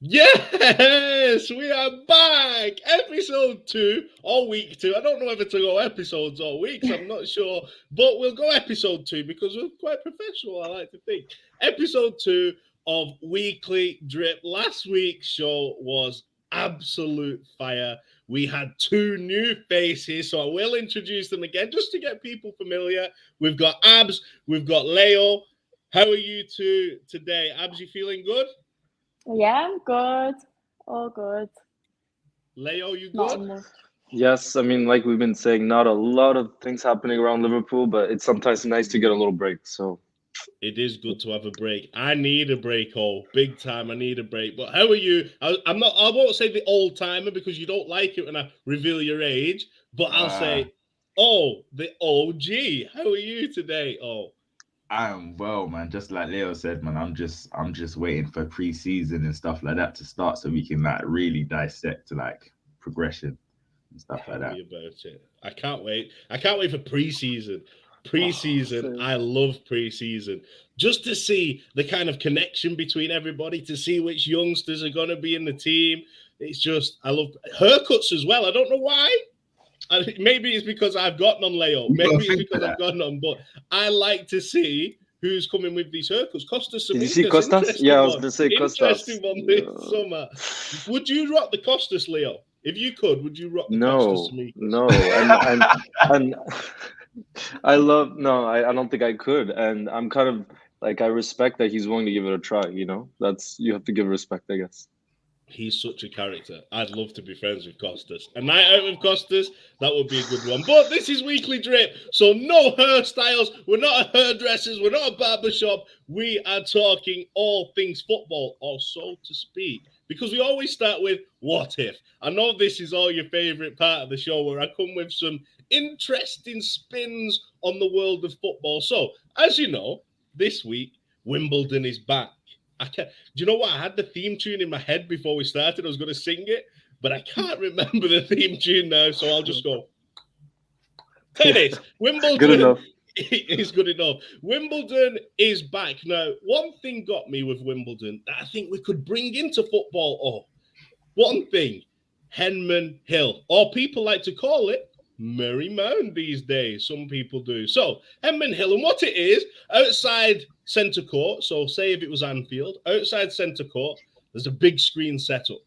Yes, we are back. Episode 2 or week 2. I don't know whether to go episodes or weeks. I'm not sure, but we'll go episode 2 because we're quite professional. I like to think. Episode 2 of Weekly Drip. Last week's show was absolute fire. We had 2 new faces, so I will introduce them again just to get people familiar. We've got Abs, we've got Leo. How are you two today? Abs, you feeling good? Yeah, I'm good. All good. Leo, you Not good? much. Yes, I mean, like we've been saying, not a lot of things happening around Liverpool, but it's sometimes nice to get a little break. So, It is good to have a break. I need a break, oh, big time. I need a break. But how are you? I'm not. I won't say the old timer because you don't like it when I reveal your age. But I'll Uh, say, oh, the OG. How are you today? Oh, I am well, man. Just like Leo said, man. I'm just waiting for pre-season and stuff like that to start so we can like really dissect like progression and stuff tell like that. me about it. I can't wait. I can't wait for preseason. oh, Preseason, same. I love preseason. Just to see the kind of connection between everybody, to see which youngsters are going to be in the team. It's just, I love haircuts as well. I don't know why. Maybe it's because I've got none, Leo. You gotta Maybe it's think for because I've that. got none. But I like to see who's coming with these haircuts. Costas Did you see Samikas, Costas? Yeah, I interesting was one. gonna say Interesting Costas. one this summer. Would you rock the Costas, Leo? If you could, would you rock the Costas No, Samikas? no, and I love no, I don't think I could, and I'm kind of like I respect that he's willing to give it a try. That's you have to give respect, I guess. He's such a character. I'd love to be friends with Costas. A night out with Costas, that would be a good one. But this is Weekly Drip, so no hairstyles. We're not a hairdressers. We're not a barbershop. We are talking all things football, or so to speak. Because we always start with what if. I know this is all your favourite part of the show where I come with some interesting spins on the world of football. So, as you know, this week, Wimbledon is back. Do you know what? I had the theme tune in my head before we started. I was going to sing it, but I can't remember the theme tune now, so I'll just go. Tennis. Good Wimbledon enough. is good enough. Wimbledon is back. Now, one thing got me with Wimbledon that I think we could bring into football. Oh, one thing, Henman Hill, or people like to call it Murray Mound these days. Some people do. So, Henman Hill, and what it is, outside centre court, so say if it was Anfield, outside centre court, there's a big screen set up.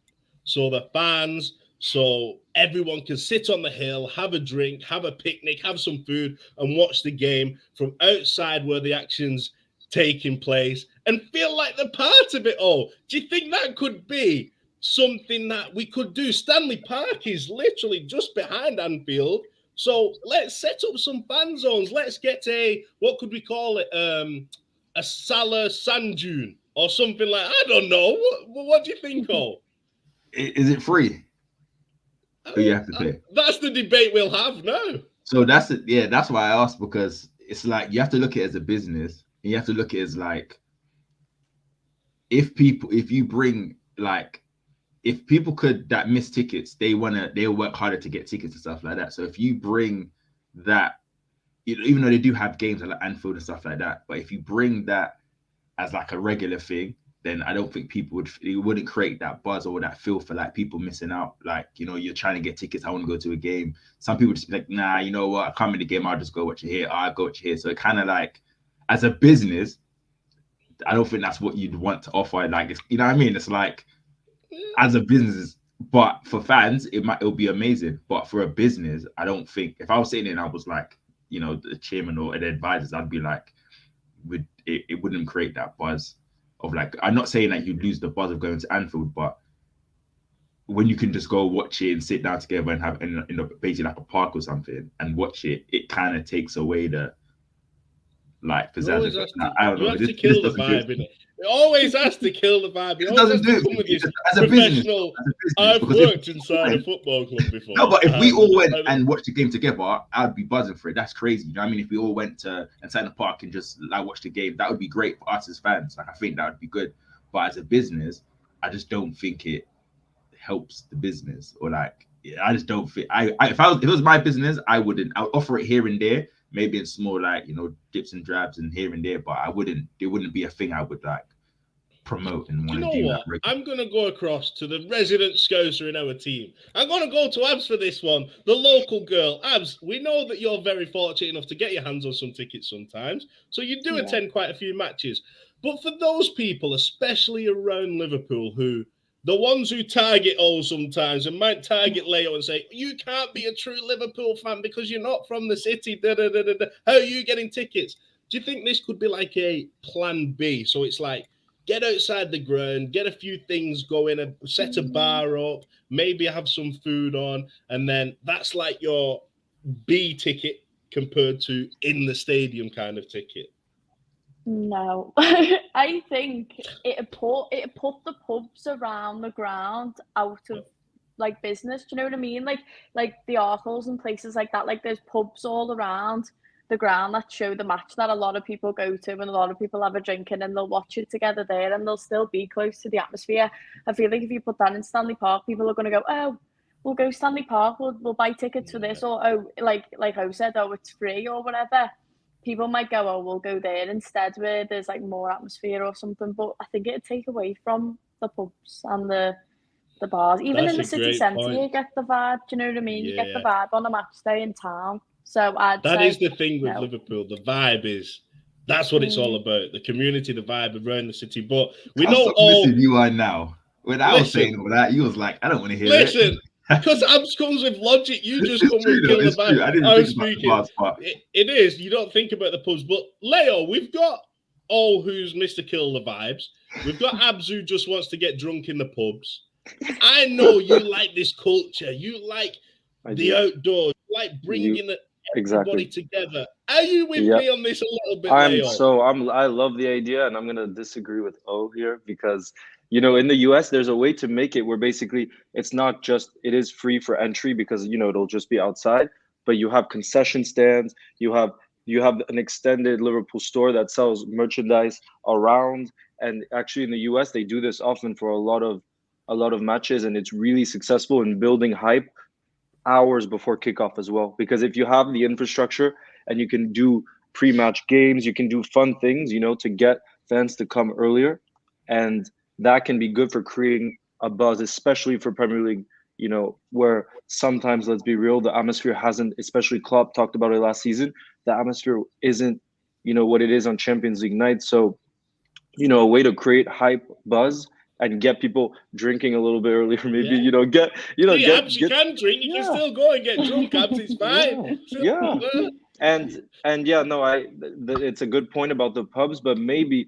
So the fans, so everyone can sit on the hill, have a drink, have a picnic, have some food, and watch the game from outside where the action's taking place and feel like they're part of it all. Do you think that could be something that we could do? Stanley Park is literally just behind Anfield. So let's set up some fan zones. Let's get what could we call it? A Salah sand dune or something like. I don't know. What do you think, Cole? Is it free or you have to pay? That's the debate we'll have now. So that's it. Yeah, that's why I asked, because it's like you have to look at it as a business, and you have to look at it as like if you bring like if people could that miss tickets, they'll work harder to get tickets and stuff like that. So if you bring that, even though they do have games like Anfield and stuff like that, but if you bring that as like a regular thing, then I don't think it wouldn't create that buzz or that feel for like people missing out. Like, you're trying to get tickets. I want to go to a game. Some people just be like, nah, you know what? I come in the game. I'll just go watch it here. I'll go watch it here. So it kind of like, as a business, I don't think that's what you'd want to offer. Like, you know what I mean? It's like, as a business, but for fans, it'll be amazing. But for a business, I don't think, if I was sitting there and I was like, the chairman or the advisors, I'd be like, it wouldn't create that buzz of like, I'm not saying that you'd lose the buzz of going to Anfield, but when you can just go watch it and sit down together and have in basically like a park or something and watch it, it kind of takes away the like pizzazz of it. I don't You know. have to This kill the doesn't do it. vibe, innit? It always has to kill the vibe. It It always doesn't has do to it come with this as a business. professional. As a business, I've because worked inside a football club before. no, but if we all went and watched the game together, I'd be buzzing for it. That's crazy. You know what I mean? If we all went to inside the park and just like watch the game, that would be great for us as fans. Like, I think that would be good. But as a business, I just don't think it helps the business, or like, I just don't think if it was my business, I would offer it here and there, maybe in small like dips and drabs and here and there, but it wouldn't be a thing I would like promote and Do you want know to do what? that. I'm going to go across to the resident Scouser in our team. I'm going to go to Abs for this one. The local girl. Abs, we know that you're very fortunate enough to get your hands on some tickets sometimes. So you do attend quite a few matches. But for those people, especially around Liverpool, the ones who target O sometimes and might target Leo and say, you can't be a true Liverpool fan because you're not from the city. Da, da, da, da, da. How are you getting tickets? Do you think this could be like a plan B? So it's like, get outside the ground, get a few things going, and set a bar up, maybe have some food on, and then that's like your B ticket compared to in the stadium kind of ticket. No, I think it put the pubs around the ground out of like business. Do you know what I mean? Like the Arkles and places like that. Like there's pubs all around the ground that show the match that a lot of people go to, and a lot of people have a drink and they'll watch it together there, and they'll still be close to the atmosphere. I feel like if you put that in Stanley Park, people are going to go, oh, we'll go Stanley Park, we'll buy tickets for this, or oh, like I said, oh, it's free or whatever. People might go, oh, we'll go there instead, where there's like more atmosphere or something. But I think it'd take away from the pubs and the bars. Even in the city centre, you get the vibe. Do you know what I mean? You get the vibe on a match day in town. So that is the thing with Liverpool. The vibe that's what it's all about. The community, the vibe around the city. But we know all. You are now. When I was saying all that, you was like, I don't want to hear it. Listen, because Abs comes with logic. You just come with kill the vibe. I didn't think about the bars, but it is. You don't think about the pubs. But Leo, we've got O, who's Mr. Kill the Vibes. We've got Abs, who just wants to get drunk in the pubs. I know you like this culture. You like the outdoors. You like bringing everybody together. Are you with me on this a little bit, Leo? I love the idea, and I'm gonna disagree with O here because in the US there's a way to make it where basically it's not just it is free for entry because it'll just be outside, but you have concession stands, you have an extended Liverpool store that sells merchandise around, and actually in the US they do this often for a lot of matches, and it's really successful in building hype hours before kickoff as well. Because if you have the infrastructure and you can do pre-match games, you can do fun things, to get fans to come earlier, and that can be good for creating a buzz, especially for Premier League, where sometimes, let's be real, the atmosphere hasn't, especially Klopp talked about it last season, the atmosphere isn't, what it is on Champions League night. So, a way to create hype, buzz, and get people drinking a little bit earlier, maybe, you can drink, you can still go and get drunk, Abs, it's fine. It's a good point about the pubs, but maybe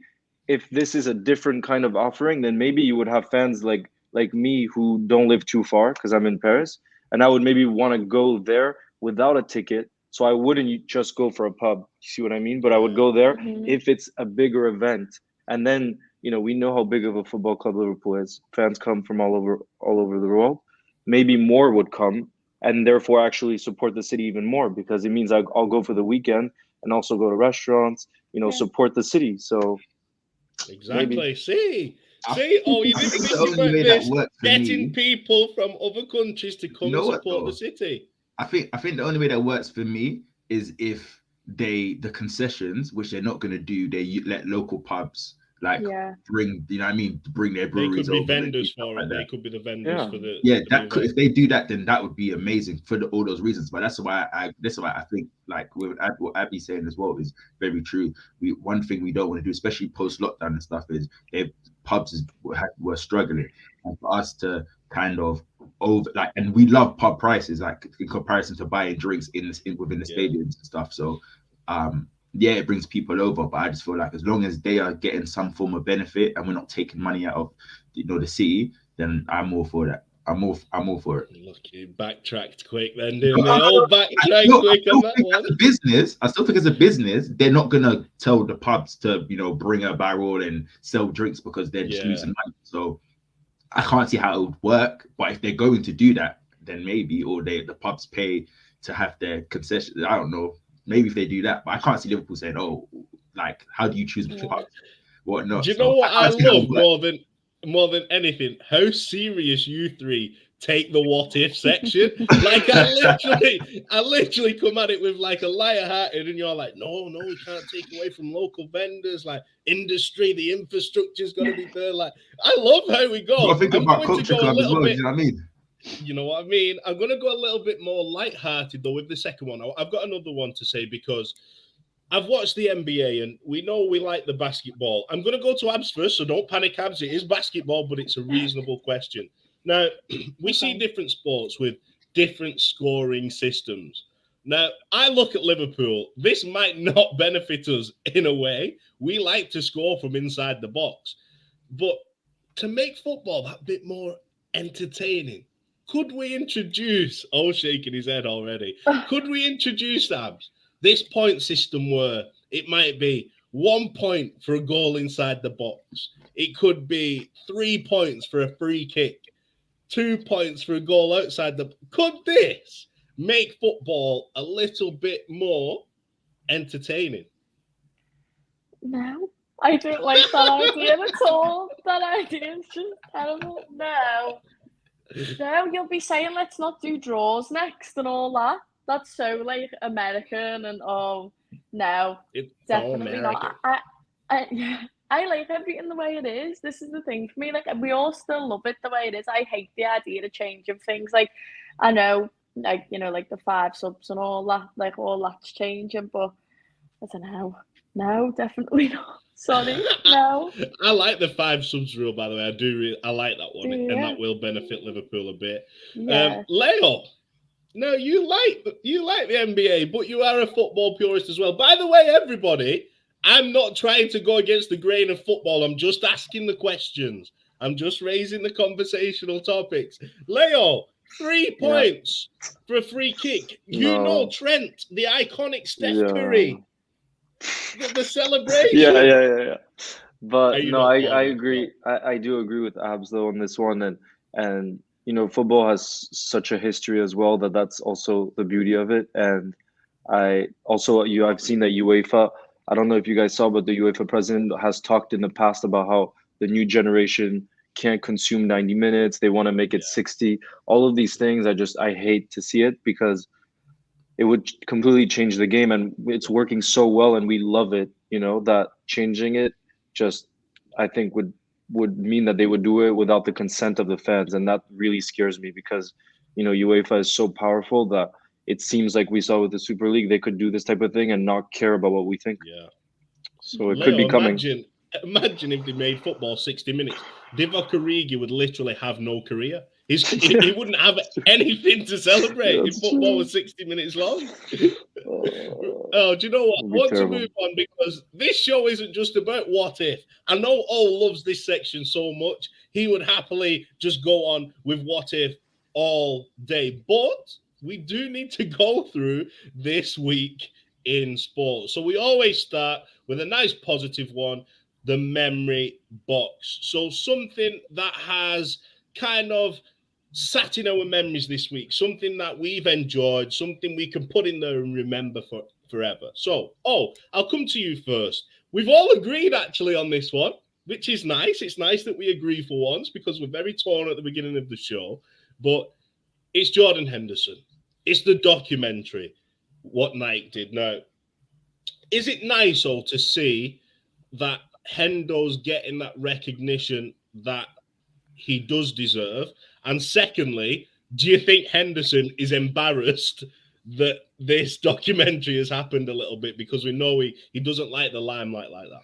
if this is a different kind of offering, then maybe you would have fans like me who don't live too far because I'm in Paris, and I would maybe want to go there without a ticket. So I wouldn't just go for a pub. You see what I mean? But I would go there if it's a bigger event. And then, we know how big of a football club Liverpool is. Fans come from all over the world. Maybe more would come and therefore actually support the city even more, because it means I'll go for the weekend and also go to restaurants, support the city. So exactly. Maybe. See, oh, you didn't think about this, getting people from other countries to come and support the city. I think the only way that works for me is if the concessions, which they're not going to do, they let local pubs bring, bring their breweries. They could be over vendors for it. They could be the vendors for the. If they do that, then that would be amazing for all those reasons. But that's why I think, like with what Abby's saying as well, is very true. One thing we don't want to do, especially post lockdown and stuff, is pubs were struggling, and for us to kind of and we love pub prices, like in comparison to buying drinks within the stadiums and stuff. So it brings people over, but I just feel like as long as they are getting some form of benefit and we're not taking money out of the city, then I'm all for that. I'm all for it. Look, you backtracked quick then, didn't they? All backtracked quick on that one. I still think as a business, they're not gonna tell the pubs to bring a barrel and sell drinks because they're just losing money. So I can't see how it would work. But if they're going to do that, then maybe, or the pubs pay to have their concessions. I don't know. Maybe if they do that, but I can't see Liverpool saying, "Oh, like how do you choose which pubs, what not?" Do you know what I love more than anything? How serious you three take the what if section. Like I literally come at it with like a liar-hearted, and you're like, no, we can't take away from local vendors, like industry, the infrastructure's got to be there. Like, I love how we go. I think about Culture Club as well. Do you know what I mean? You know what I mean? I'm going to go a little bit more light-hearted though with the second one. I've got another one to say because I've watched the NBA and we know we like the basketball. I'm going to go to Abs first, so don't panic, Abs. It is basketball, but it's a reasonable question. Now, we see different sports with different scoring systems. Now, I look at Liverpool. This might not benefit us in a way. We like to score from inside the box. But to make football that bit more entertaining, could we introduce, shaking his head already, could we introduce, Abs, this point system where it might be 1 point for a goal inside the box? It could be 3 points for a free kick. 2 points for a goal outside the... Could this make football a little bit more entertaining? No, I don't like that idea at all. That idea is just terrible. No, you'll be saying let's not do draws next and all that. That's so like American and no, It's definitely not. I like everything the way it is. This is the thing for me. Like, we all still love it the way it is. I hate the idea of changing things. Like, I know, like, you know, like the 5 subs and all that, like all that's changing, but I don't know. No, definitely not. Sorry, no. I like the 5 subs rule, by the way. I like that one, and that will benefit Liverpool a bit. Yeah. Leo, no, you like the NBA, but you are a football purist as well. By the way, everybody, I'm not trying to go against the grain of football. I'm just asking the questions. I'm just raising the conversational topics. Leo, 3 points for a free kick. You know Trent, the iconic Steph Curry. The celebration. Yeah. But no, I agree. I do agree with Abs though on this one, and you know, football has such a history as well that's also the beauty of it. And I've seen that UEFA. I don't know if you guys saw, but the UEFA president has talked in the past about how the new generation can't consume 90 minutes. They want to make it 60. All of these things, I hate to see it because it would completely change the game, and it's working so well, and we love it. You know, that changing it just, I think would mean that they would do it without the consent of the fans, and that really scares me because, you know, UEFA is so powerful that it seems like we saw with the Super League, they could do this type of thing and not care about what we think. Yeah. So it could be coming. Imagine if they made football 60 minutes. Divock Origi would literally have no career. He wouldn't have anything to celebrate if football was 60 minutes long. Do you know what? I want to move on because this show isn't just about what if. I know O loves this section so much. He would happily just go on with what if all day. But we do need to go through this week in sport. So we always start with a nice positive one, the memory box. So something that has kind of sat in our memories this week, something that we've enjoyed, something we can put in there and remember forever. So, I'll come to you first. We've all agreed actually on this one, which is nice. It's nice that we agree for once because we're very torn at the beginning of the show, but it's Jordan Henderson. It's the documentary, what Nike did. Now, is it nice, to see that Hendo's getting that recognition that he does deserve? And secondly, do you think Henderson is embarrassed that this documentary has happened a little bit? Because we know he doesn't like the limelight like that.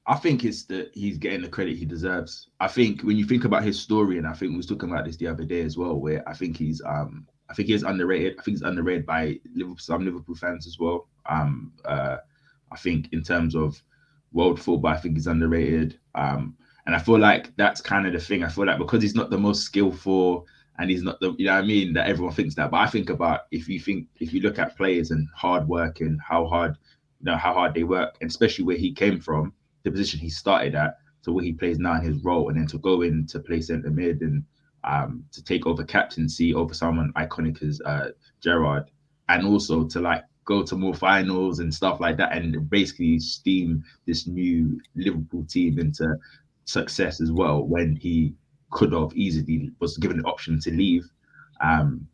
I think it's that he's getting the credit he deserves. I think when you think about his story, and I think we was talking about this the other day as well, where I think he's underrated. I think he's underrated by some Liverpool fans as well. I think in terms of world football, I think he's underrated. And I feel like that's kind of the thing. I feel like because he's not the most skillful and he's not the, you know what I mean, that everyone thinks that. But I think about if you look at players and hard work and how hard they work, and especially where he came from, the position he started at, to where he plays now in his role, and then to go in to play centre mid and to take over captaincy over someone iconic as Gerrard, and also to like go to more finals and stuff like that, and basically steam this new Liverpool team into success as well when he could have easily was given the option to leave.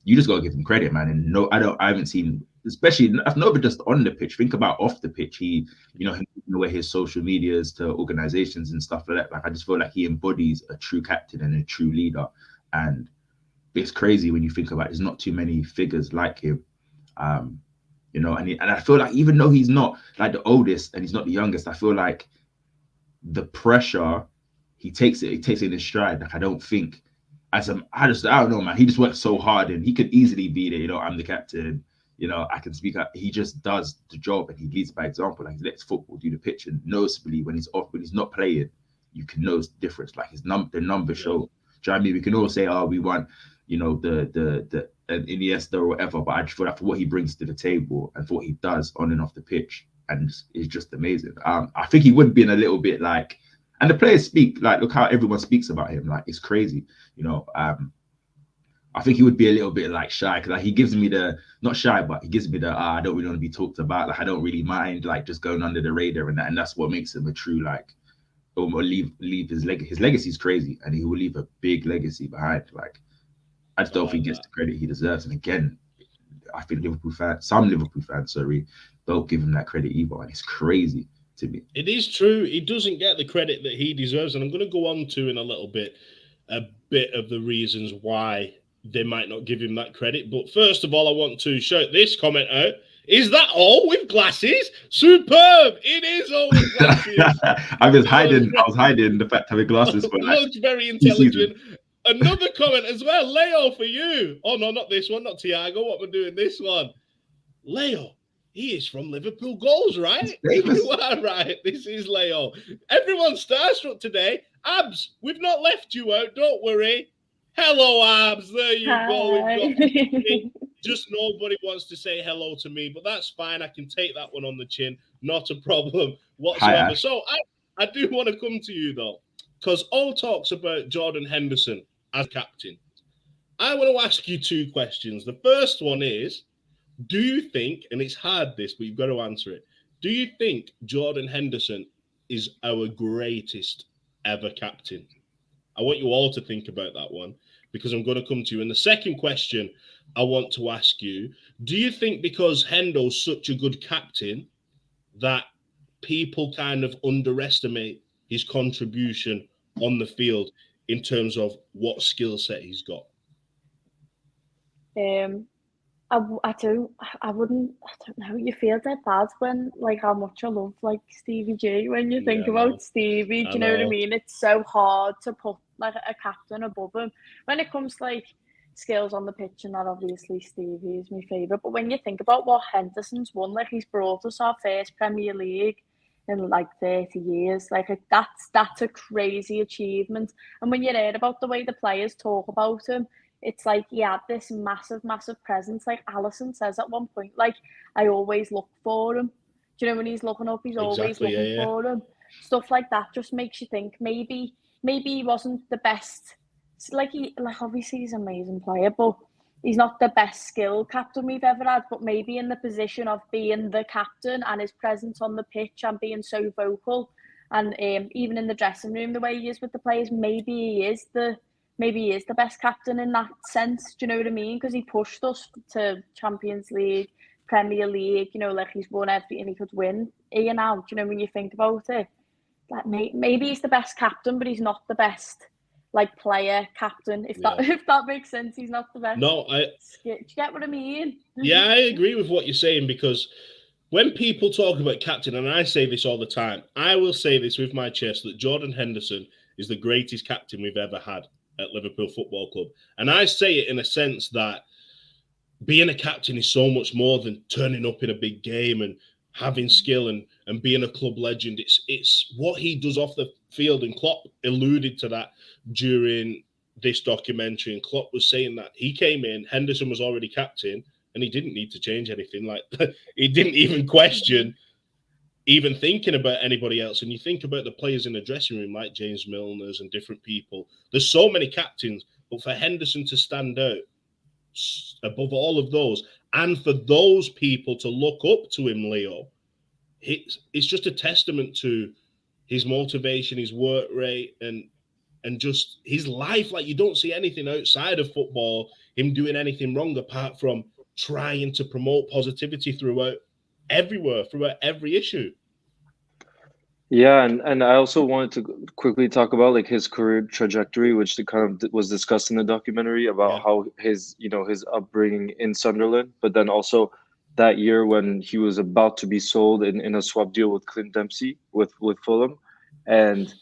You just gotta give him credit, man. And no, I haven't seen, especially not even just on the pitch. Think about off the pitch. He, him giving away his social medias to organizations and stuff like that. Like, I just feel like he embodies a true captain and a true leader. And it's crazy when you think about it. There's not too many figures like him. And I feel like even though he's not like the oldest and he's not the youngest, I feel like the pressure he takes it in his stride. Like, I don't think I don't know, man. He just works so hard, and he could easily be there. I'm the captain. I can speak up. He just does the job, and he leads by example. Like, he lets football do the pitch, and noticeably when he's off, when he's not playing, you can know the difference. Like, the numbers show. Do you know what I mean? We can all say, oh, we want, the Iniesta or whatever, but I just feel like for what he brings to the table and for what he does on and off the pitch, and it's just amazing. I think he would be in a little bit like, and the players speak, like, look how everyone speaks about him. Like, it's crazy, I think he would be a little bit like shy, because like, he gives me not shy, but he gives me I don't really want to be talked about. Like, I don't really mind, like, just going under the radar and that's what makes him a true, like, or leave his legacy. His legacy is crazy, and he will leave a big legacy behind. Like, I just don't think he gets the credit he deserves. And again, I think some Liverpool fans, don't give him that credit either, and it's crazy to me. It is true. He doesn't get the credit that he deserves, and I'm going to go on to in a little bit a bit of the reasons why they might not give him that credit. But first of all, I want to shout this comment out. Is that all with glasses? Superb! It is all with glasses. I was hiding the fact having glasses for like, looks very intelligent. Another comment as well. Leo, for you. Oh no, not this one, not Thiago. What we're doing this one. Leo, he is from Liverpool Goals, right? You are right. This is Leo. Everyone's starstruck today. Abs, we've not left you out. Don't worry. Hello, Abs. There you go. Just nobody wants to say hello to me, but that's fine. I can take that one on the chin. Not a problem whatsoever. Hi, so I do want to come to you, though, because all talks about Jordan Henderson as captain. I want to ask you two questions. The first one is, do you think, and it's hard this, but you've got to answer it, do you think Jordan Henderson is our greatest ever captain? I want you all to think about that one, because I'm going to come to you. And the second question I want to ask you, do you think because Hendo's such a good captain that people kind of underestimate his contribution on the field in terms of what skill set he's got? I don't know. You feel dead bad when, like, how much I love, like, Stevie G. When you think about Stevie, do you know what I mean? It's so hard to put, like, a captain above him. When it comes to, like, skills on the pitch and that, obviously Stevie is my favourite. But when you think about what Henderson's won, like, he's brought us our first Premier League in like 30 years. Like, that's a crazy achievement. And when you hear about the way the players talk about him, it's like he had this massive, massive presence. Like Alisson says at one point, like, I always look for him. Do you know when he's looking up, he's always looking for him. Stuff like that just makes you think maybe he wasn't the best. Like, obviously he's an amazing player, but he's not the best skill captain we've ever had. But maybe in the position of being the captain and his presence on the pitch and being so vocal, and even in the dressing room, the way he is with the players, maybe he is the best captain in that sense. Do you know what I mean? Because he pushed us to Champions League, Premier League. Like, he's won everything he could win here now. Do you know when you think about it? Like, maybe he's the best captain, but he's not the best, like, player captain. If that makes sense, he's not the best. No, do you get what I mean? Yeah, I agree with what you're saying, because when people talk about captain, and I say this all the time, I will say this with my chest, that Jordan Henderson is the greatest captain we've ever had at Liverpool Football Club. And I say it in a sense that being a captain is so much more than turning up in a big game and having skill and being a club legend. It's what he does off the field, and Klopp alluded to that during this documentary, and Klopp was saying that he came in, Henderson was already captain, and he didn't need to change anything. Like, he didn't even question even thinking about anybody else. And you think about the players in the dressing room, like James Milner's and different people. There's so many captains, but for Henderson to stand out above all of those, and for those people to look up to him, Leo, it's just a testament to his motivation, his work rate, and and just his life. Like, you don't see anything outside of football, him doing anything wrong apart from trying to promote positivity throughout everywhere, throughout every issue. Yeah, and I also wanted to quickly talk about like his career trajectory, which kind of was discussed in the documentary about how his his upbringing in Sunderland, but then also that year when he was about to be sold in a swap deal with Clint Dempsey with Fulham, and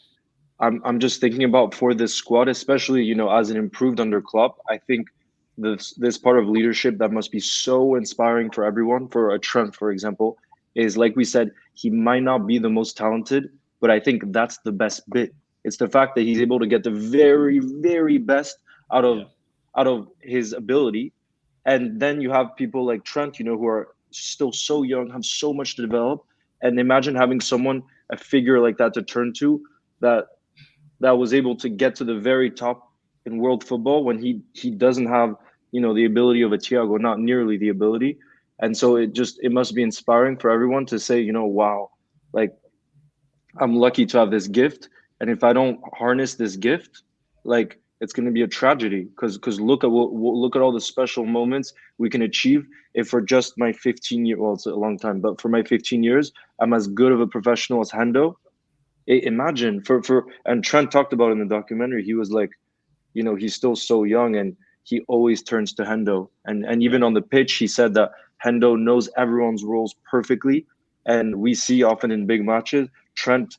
I'm just thinking about for this squad, especially as it improved under Klopp. I think this part of leadership that must be so inspiring for everyone. For a Trent, for example, is like we said, he might not be the most talented, but I think that's the best bit. It's the fact that he's able to get the very, very best out of his ability, and then you have people like Trent, who are still so young, have so much to develop, and imagine having a figure like that to turn to, that was able to get to the very top in world football when he doesn't have the ability of a Thiago, not nearly the ability. And so it must be inspiring for everyone to say, wow, like, I'm lucky to have this gift, and if I don't harness this gift, like, it's going to be a tragedy, because look at all the special moments we can achieve if for just my 15 year, well, it's a long time, but for my 15 years I'm as good of a professional as Hendo. Imagine and Trent talked about it in the documentary. He was like, he's still so young, and he always turns to Hendo. And even on the pitch, he said that Hendo knows everyone's roles perfectly. And we see often in big matches, Trent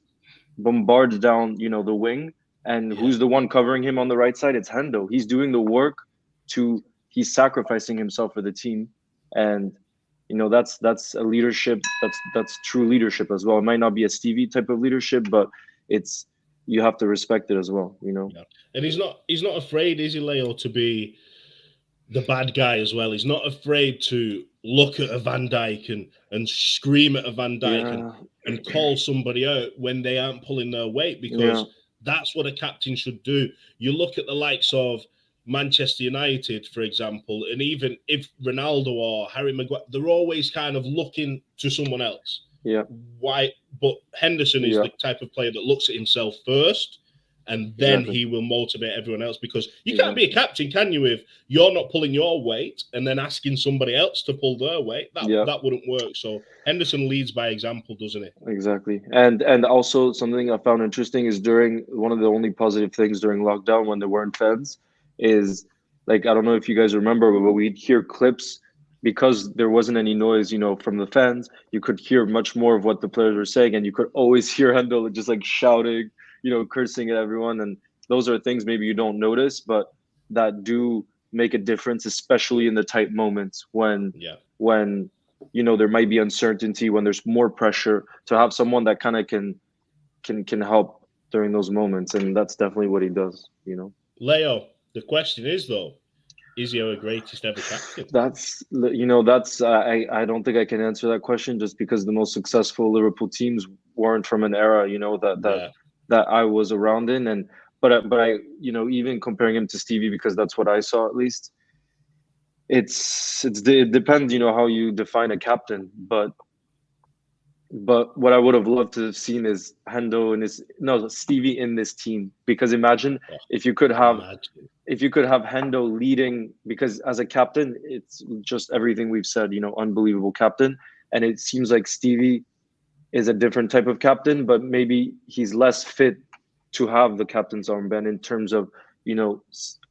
bombards down, the wing. And who's the one covering him on the right side? It's Hendo. He's doing the work he's sacrificing himself for the team. And that's a leadership. That's true leadership as well. It might not be a Stevie type of leadership, but you have to respect it as well. Yeah. And he's not afraid, is he, Leo, to be the bad guy as well. He's not afraid to look at a Van Dijk and scream at a Van Dijk and call somebody out when they aren't pulling their weight, because that's what a captain should do. You look at the likes of Manchester United, for example, and even if Ronaldo or Harry Maguire, they're always kind of looking to someone else. Yeah. Why? But Henderson is the type of player that looks at himself first, and then he will motivate everyone else, because you can't be a captain, can you, if you're not pulling your weight and then asking somebody else to pull their weight? That wouldn't work. So Henderson leads by example, doesn't he? Exactly. And also something I found interesting is during one of the only positive things during lockdown when there weren't fans is, like, I don't know if you guys remember, but we'd hear clips because there wasn't any noise, from the fans. You could hear much more of what the players were saying, and you could always hear Hendo just like shouting, cursing at everyone. And those are things maybe you don't notice, but that do make a difference, especially in the tight moments when there might be uncertainty, when there's more pressure, to have someone that kind of can help during those moments. And that's definitely what he does, Leo, the question is, though, is he our greatest ever captain? I don't think I can answer that question, just because the most successful Liverpool teams weren't from an era, that I was around in. But I even comparing him to Stevie, because that's what I saw, at least, it depends, how you define a captain. But what I would have loved to have seen is Stevie in this team, because imagine if you could have Hendo leading, because as a captain, it's just everything we've said, unbelievable captain. And it seems like Stevie is a different type of captain, but maybe he's less fit to have the captain's armband in terms of,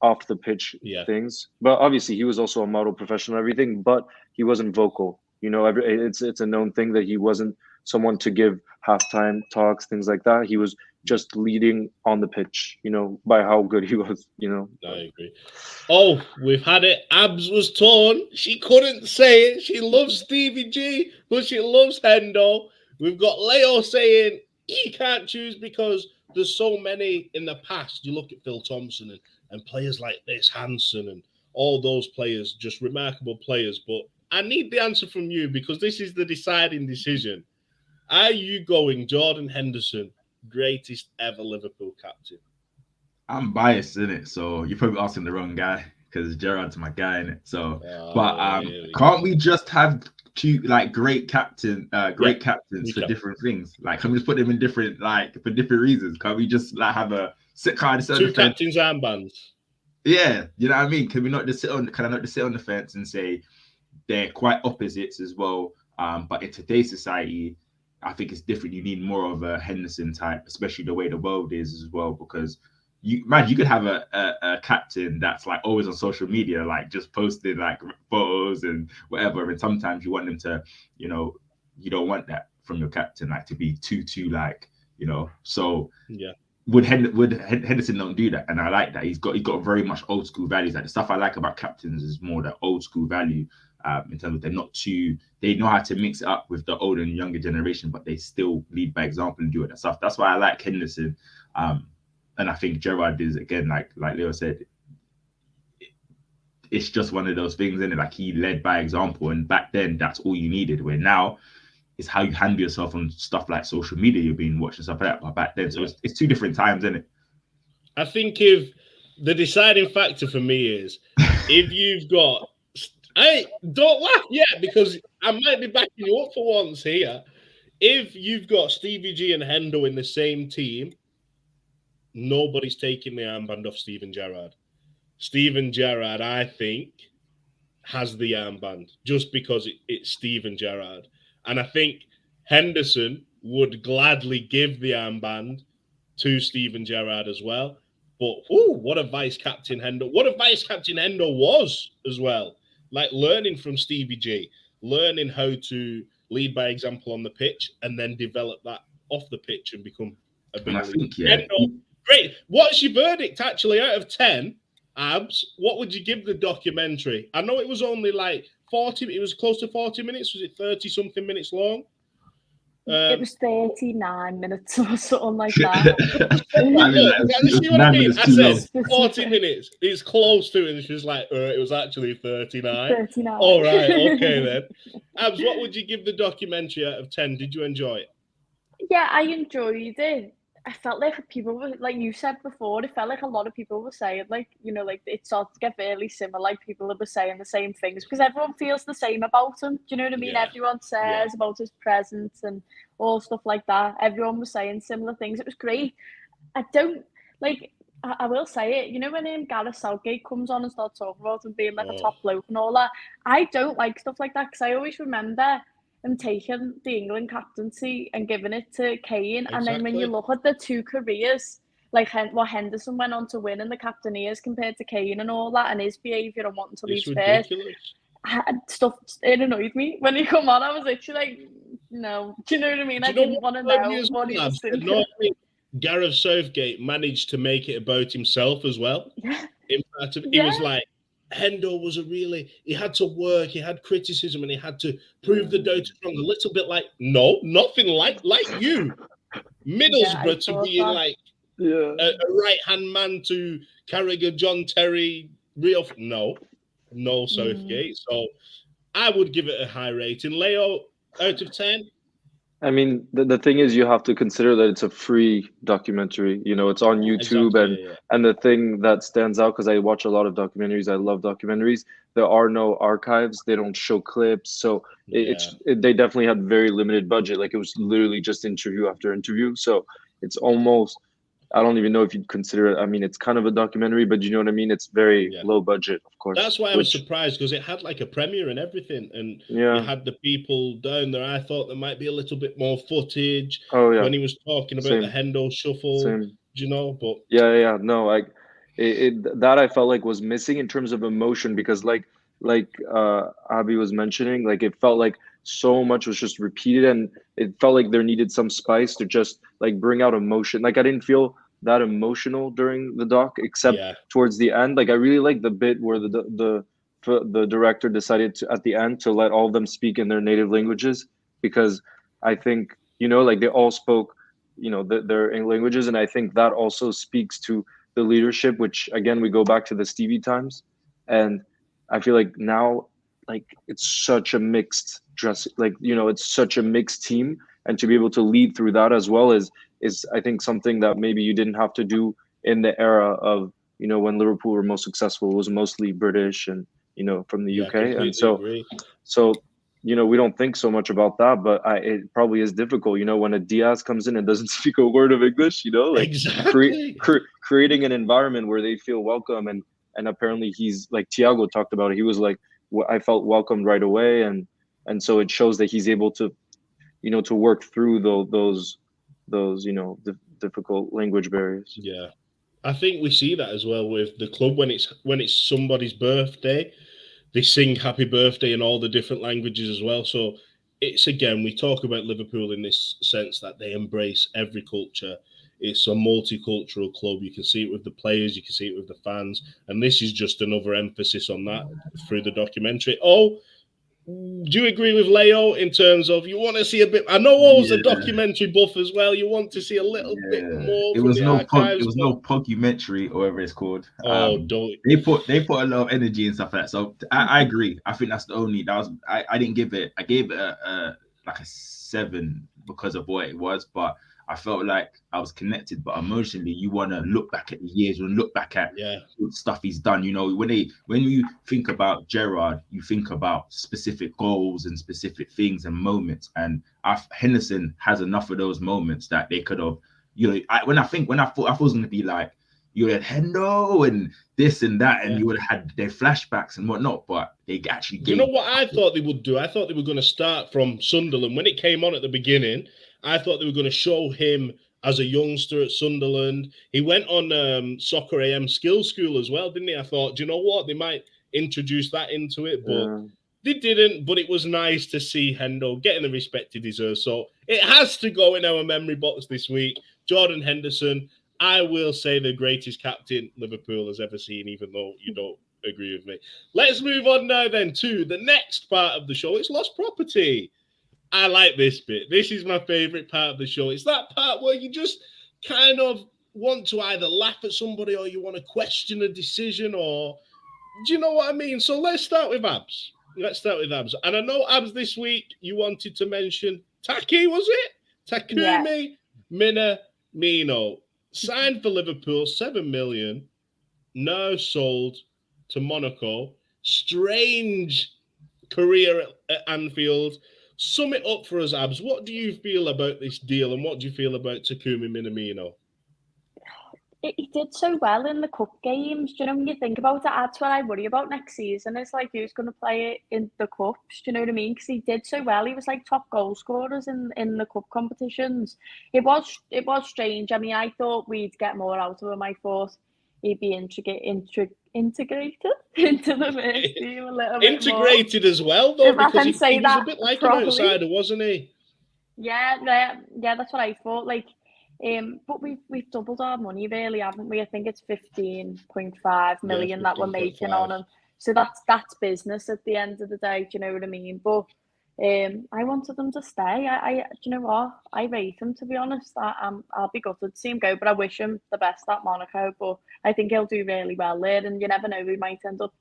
off the pitch things. But obviously he was also a model professional and everything, but he wasn't vocal. It's a known thing that he wasn't someone to give halftime talks, things like that. He was just leading on the pitch, by how good he was, I agree. Oh, we've had it. Abs was torn. She couldn't say it. She loves Stevie G, but she loves Hendo. We've got Leo saying he can't choose because there's so many in the past. You look at Phil Thompson and players like this, Hansen, and all those players, just remarkable players. But I need the answer from you, because this is the deciding decision. Are you going Jordan Henderson, greatest ever Liverpool captain? I'm biased in it, so you're probably asking the wrong guy, because Gerrard's my guy in it. So, can't we just have two great captains for different things? Like, can we just put them in different for different reasons? Can't we just have a kind of sit on Two the fence. captains' armbands. Yeah, you know what I mean. Can I not just sit on the fence and say they're quite opposites as well? But in today's society, I think it's different. You need more of a Henderson type, especially the way the world is as well. Because you could have a captain that's like always on social media, like just posting like photos and whatever. And sometimes you want them to, you don't want that from your captain, like to be too like, So Yeah. Would Henderson don't do that, and I like that. He's got very much old school values. Like the stuff I like about captains is more the old school value, in terms of they know how to mix it up with the older and younger generation, but they still lead by example and do that stuff. That's why I like Henderson, and I think Gerrard is, again, like Leo said, it's just one of those things, isn't it? Like he led by example, and back then that's all you needed. Where now, it's how you handle yourself on stuff like social media. You're being watched and stuff like that. But back then, so it's two different times, isn't it? I think if the deciding factor for me is if you've got, hey, don't laugh yet because I might be backing you up for once here. If you've got Stevie G and Hendo in the same team, nobody's taking the armband off Steven Gerrard. Steven Gerrard, I think, has the armband just because it's Steven Gerrard. And I think Henderson would gladly give the armband to Steven Gerrard as well. But, what a vice-captain Hendo was as well. Like learning from Stevie G, learning how to lead by example on the pitch and then develop that off the pitch and become a big leader. Great. What's your verdict, actually, out of 10, Abs? What would you give the documentary? I know it was only like 40, it was close to 40 minutes. Was it 30-something minutes long? It was 39 minutes or something like that. See what I mean? I said 40 minutes. It's close to it. And she's like, it was actually 39. 39. All right. Okay, then. Abs, what would you give the documentary out of 10? Did you enjoy it? Yeah, I enjoyed it. I felt like people were, like you said before, it felt like a lot of people were saying, like, like it started to get fairly similar, like people were saying the same things because everyone feels the same about him. Do you know what I mean? Yeah. Everyone says about his presence and all stuff like that. Everyone was saying similar things. It was great. I don't, like, I will say it, when Gareth Southgate comes on and starts talking about him being like a top bloke and all that, I don't like stuff like that because I always remember him taking the England captaincy and giving it to Kane. Exactly. And then when you look at the two careers, like what Henderson went on to win in the captaineers compared to Kane and all that, and his behaviour and wanting to leave first, it annoyed me. When he come on, I was literally like, no. Do you know what I mean? I didn't want to know what he was thinking. Gareth Southgate managed to make it about himself as well. Yeah. In fact, he was like, Hendo was he had to work, he had criticism, and he had to prove the doubt wrong. A little bit like, no, nothing like you. Middlesbrough to being like a right-hand man to Carragher, John Terry, Rio. No, Southgate. So I would give it a high rating. Leo, out of 10? I mean, the thing is, you have to consider that it's a free documentary. It's on YouTube, and the thing that stands out, because I watch a lot of documentaries, I love documentaries. There are no archives; they don't show clips, so they definitely had very limited budget. Like it was literally just interview after interview. So it's almost, I don't even know if you'd consider it. I mean, it's kind of a documentary, but you know what I mean? It's very low budget, of course. That's why I was surprised, because it had like a premiere and everything. And you had the people down there. I thought there might be a little bit more footage when he was talking about the Hendo shuffle, but... Yeah. No, that I felt like was missing in terms of emotion, because like Abby was mentioning, like it felt like so much was just repeated, and it felt like there needed some spice to just like bring out emotion. Like I didn't feel that emotional during the doc, except towards the end. Like I really liked the bit where the director decided to, at the end, to let all of them speak in their native languages, because I think like they all spoke their languages, and I think that also speaks to the leadership, which again we go back to the Stevie times, and I feel like now, like it's such a mixed it's such a mixed team, and to be able to lead through that as well is I think something that maybe you didn't have to do in the era of when Liverpool were most successful. It was mostly British and from the UK, and so we don't think so much about that, but it probably is difficult. When a Diaz comes in and doesn't speak a word of English, like Exactly. creating an environment where they feel welcome, and apparently he's like Thiago talked about it. He was like, I felt welcomed right away, and so it shows that he's able to, to work through those difficult language barriers. Yeah, I think we see that as well with the club when it's somebody's birthday, they sing happy birthday in all the different languages as well. So it's, again, we talk about Liverpool in this sense that they embrace every culture. It's a multicultural club. You can see it with the players, you can see it with the fans, and this is just another emphasis on that through the documentary. Oh, do you agree with Leo in terms of you want to see a bit? I know O's a documentary buff as well. You want to see a little bit more It from was the no archives. it was no Pogumentary or whatever it's called. Don't. They put a lot of energy and stuff like that. So I agree. I think that's the only I didn't give it. I gave it like a 7 because of what it was, but I felt like I was connected. But emotionally, you want to look back at the years and look back at stuff he's done. When you think about Gerrard, you think about specific goals and specific things and moments. And Henderson has enough of those moments that they could have. I thought I was going to be like, you had Hendo and this and that, and you would have had their flashbacks and whatnot, but they actually Do you know what I thought they would do? I thought they were going to start from Sunderland. When it came on at the beginning, I thought they were going to show him as a youngster at Sunderland. He went on Soccer AM Skills School as well, didn't he? I thought, do you know what? They might introduce that into it, but they didn't. But it was nice to see Hendo getting the respect he deserves. So it has to go in our memory box this week. Jordan Henderson, I will say the greatest captain Liverpool has ever seen, even though you don't agree with me. Let's move on now then to the next part of the show. It's Lost Property. I like this bit. This is my favorite part of the show. It's that part where you just kind of want to either laugh at somebody or you want to question a decision, or do you know what I mean? So let's start with Abs. And I know, Abs, this week you wanted to mention Taki, was it? Takumi Minamino. Signed for Liverpool, 7 million. Now sold to Monaco. Strange career at Anfield. Sum it up for us, Abs. What do you feel about this deal, and what do you feel about Takumi Minamino? He did so well in the cup games. Do you know, when you think about it, that's what I worry about next season. It's like, who's going to play it in the cups? Do you know what I mean? Because he did so well. He was like top goal scorers in the cup competitions. It was strange. I mean, I thought we'd get more out of him. I thought he'd be integrated into the first team a little bit more. Integrated as well, though, because he was a bit like properly. An outsider, wasn't he? Yeah, that's what I thought. Like, but we've doubled our money, really, haven't we? I think it's 15.5 million that we're making on him. So that's business at the end of the day. Do you know what I mean? But I wanted them to stay. Do you know what? I rate him, to be honest. I'll be gutted to see him go, but I wish him the best at Monaco. But I think he'll do really well there, and you never know, we might end up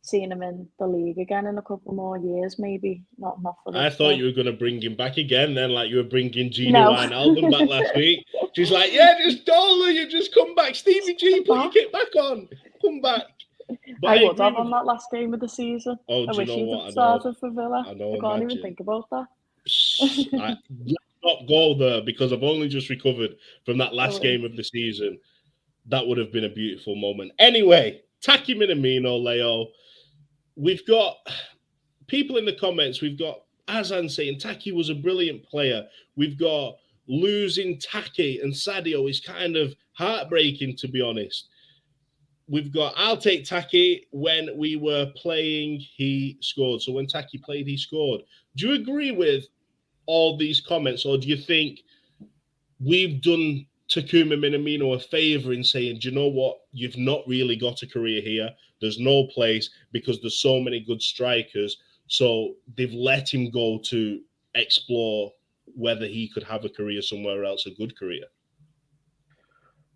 seeing him in the league again in a couple more years, maybe. Not for this. I thought you were going to bring him back again then, like you were bringing Gina Wijnaldum back last week. She's like, yeah, just Dollar, you just come back. Stevie G, put your kit back on. Come back. But I would have on that last game of the season. I wish he'd have started for Villa. I can't even think about that. Let's not go there, because I've only just recovered from that last game of the season. That would have been a beautiful moment. Anyway, Taki Minamino, Leo. We've got people in the comments. We've got Azan saying Taki was a brilliant player. We've got losing Taki and Sadio is kind of heartbreaking, to be honest. We've got I'll take Taki. When we were playing, he scored. So when Taki played, he scored. Do you agree with all these comments, or do you think we've done Takumi Minamino a favour in saying, do you know what? You've not really got a career here. There's no place because there's so many good strikers. So they've let him go to explore whether he could have a career somewhere else, a good career.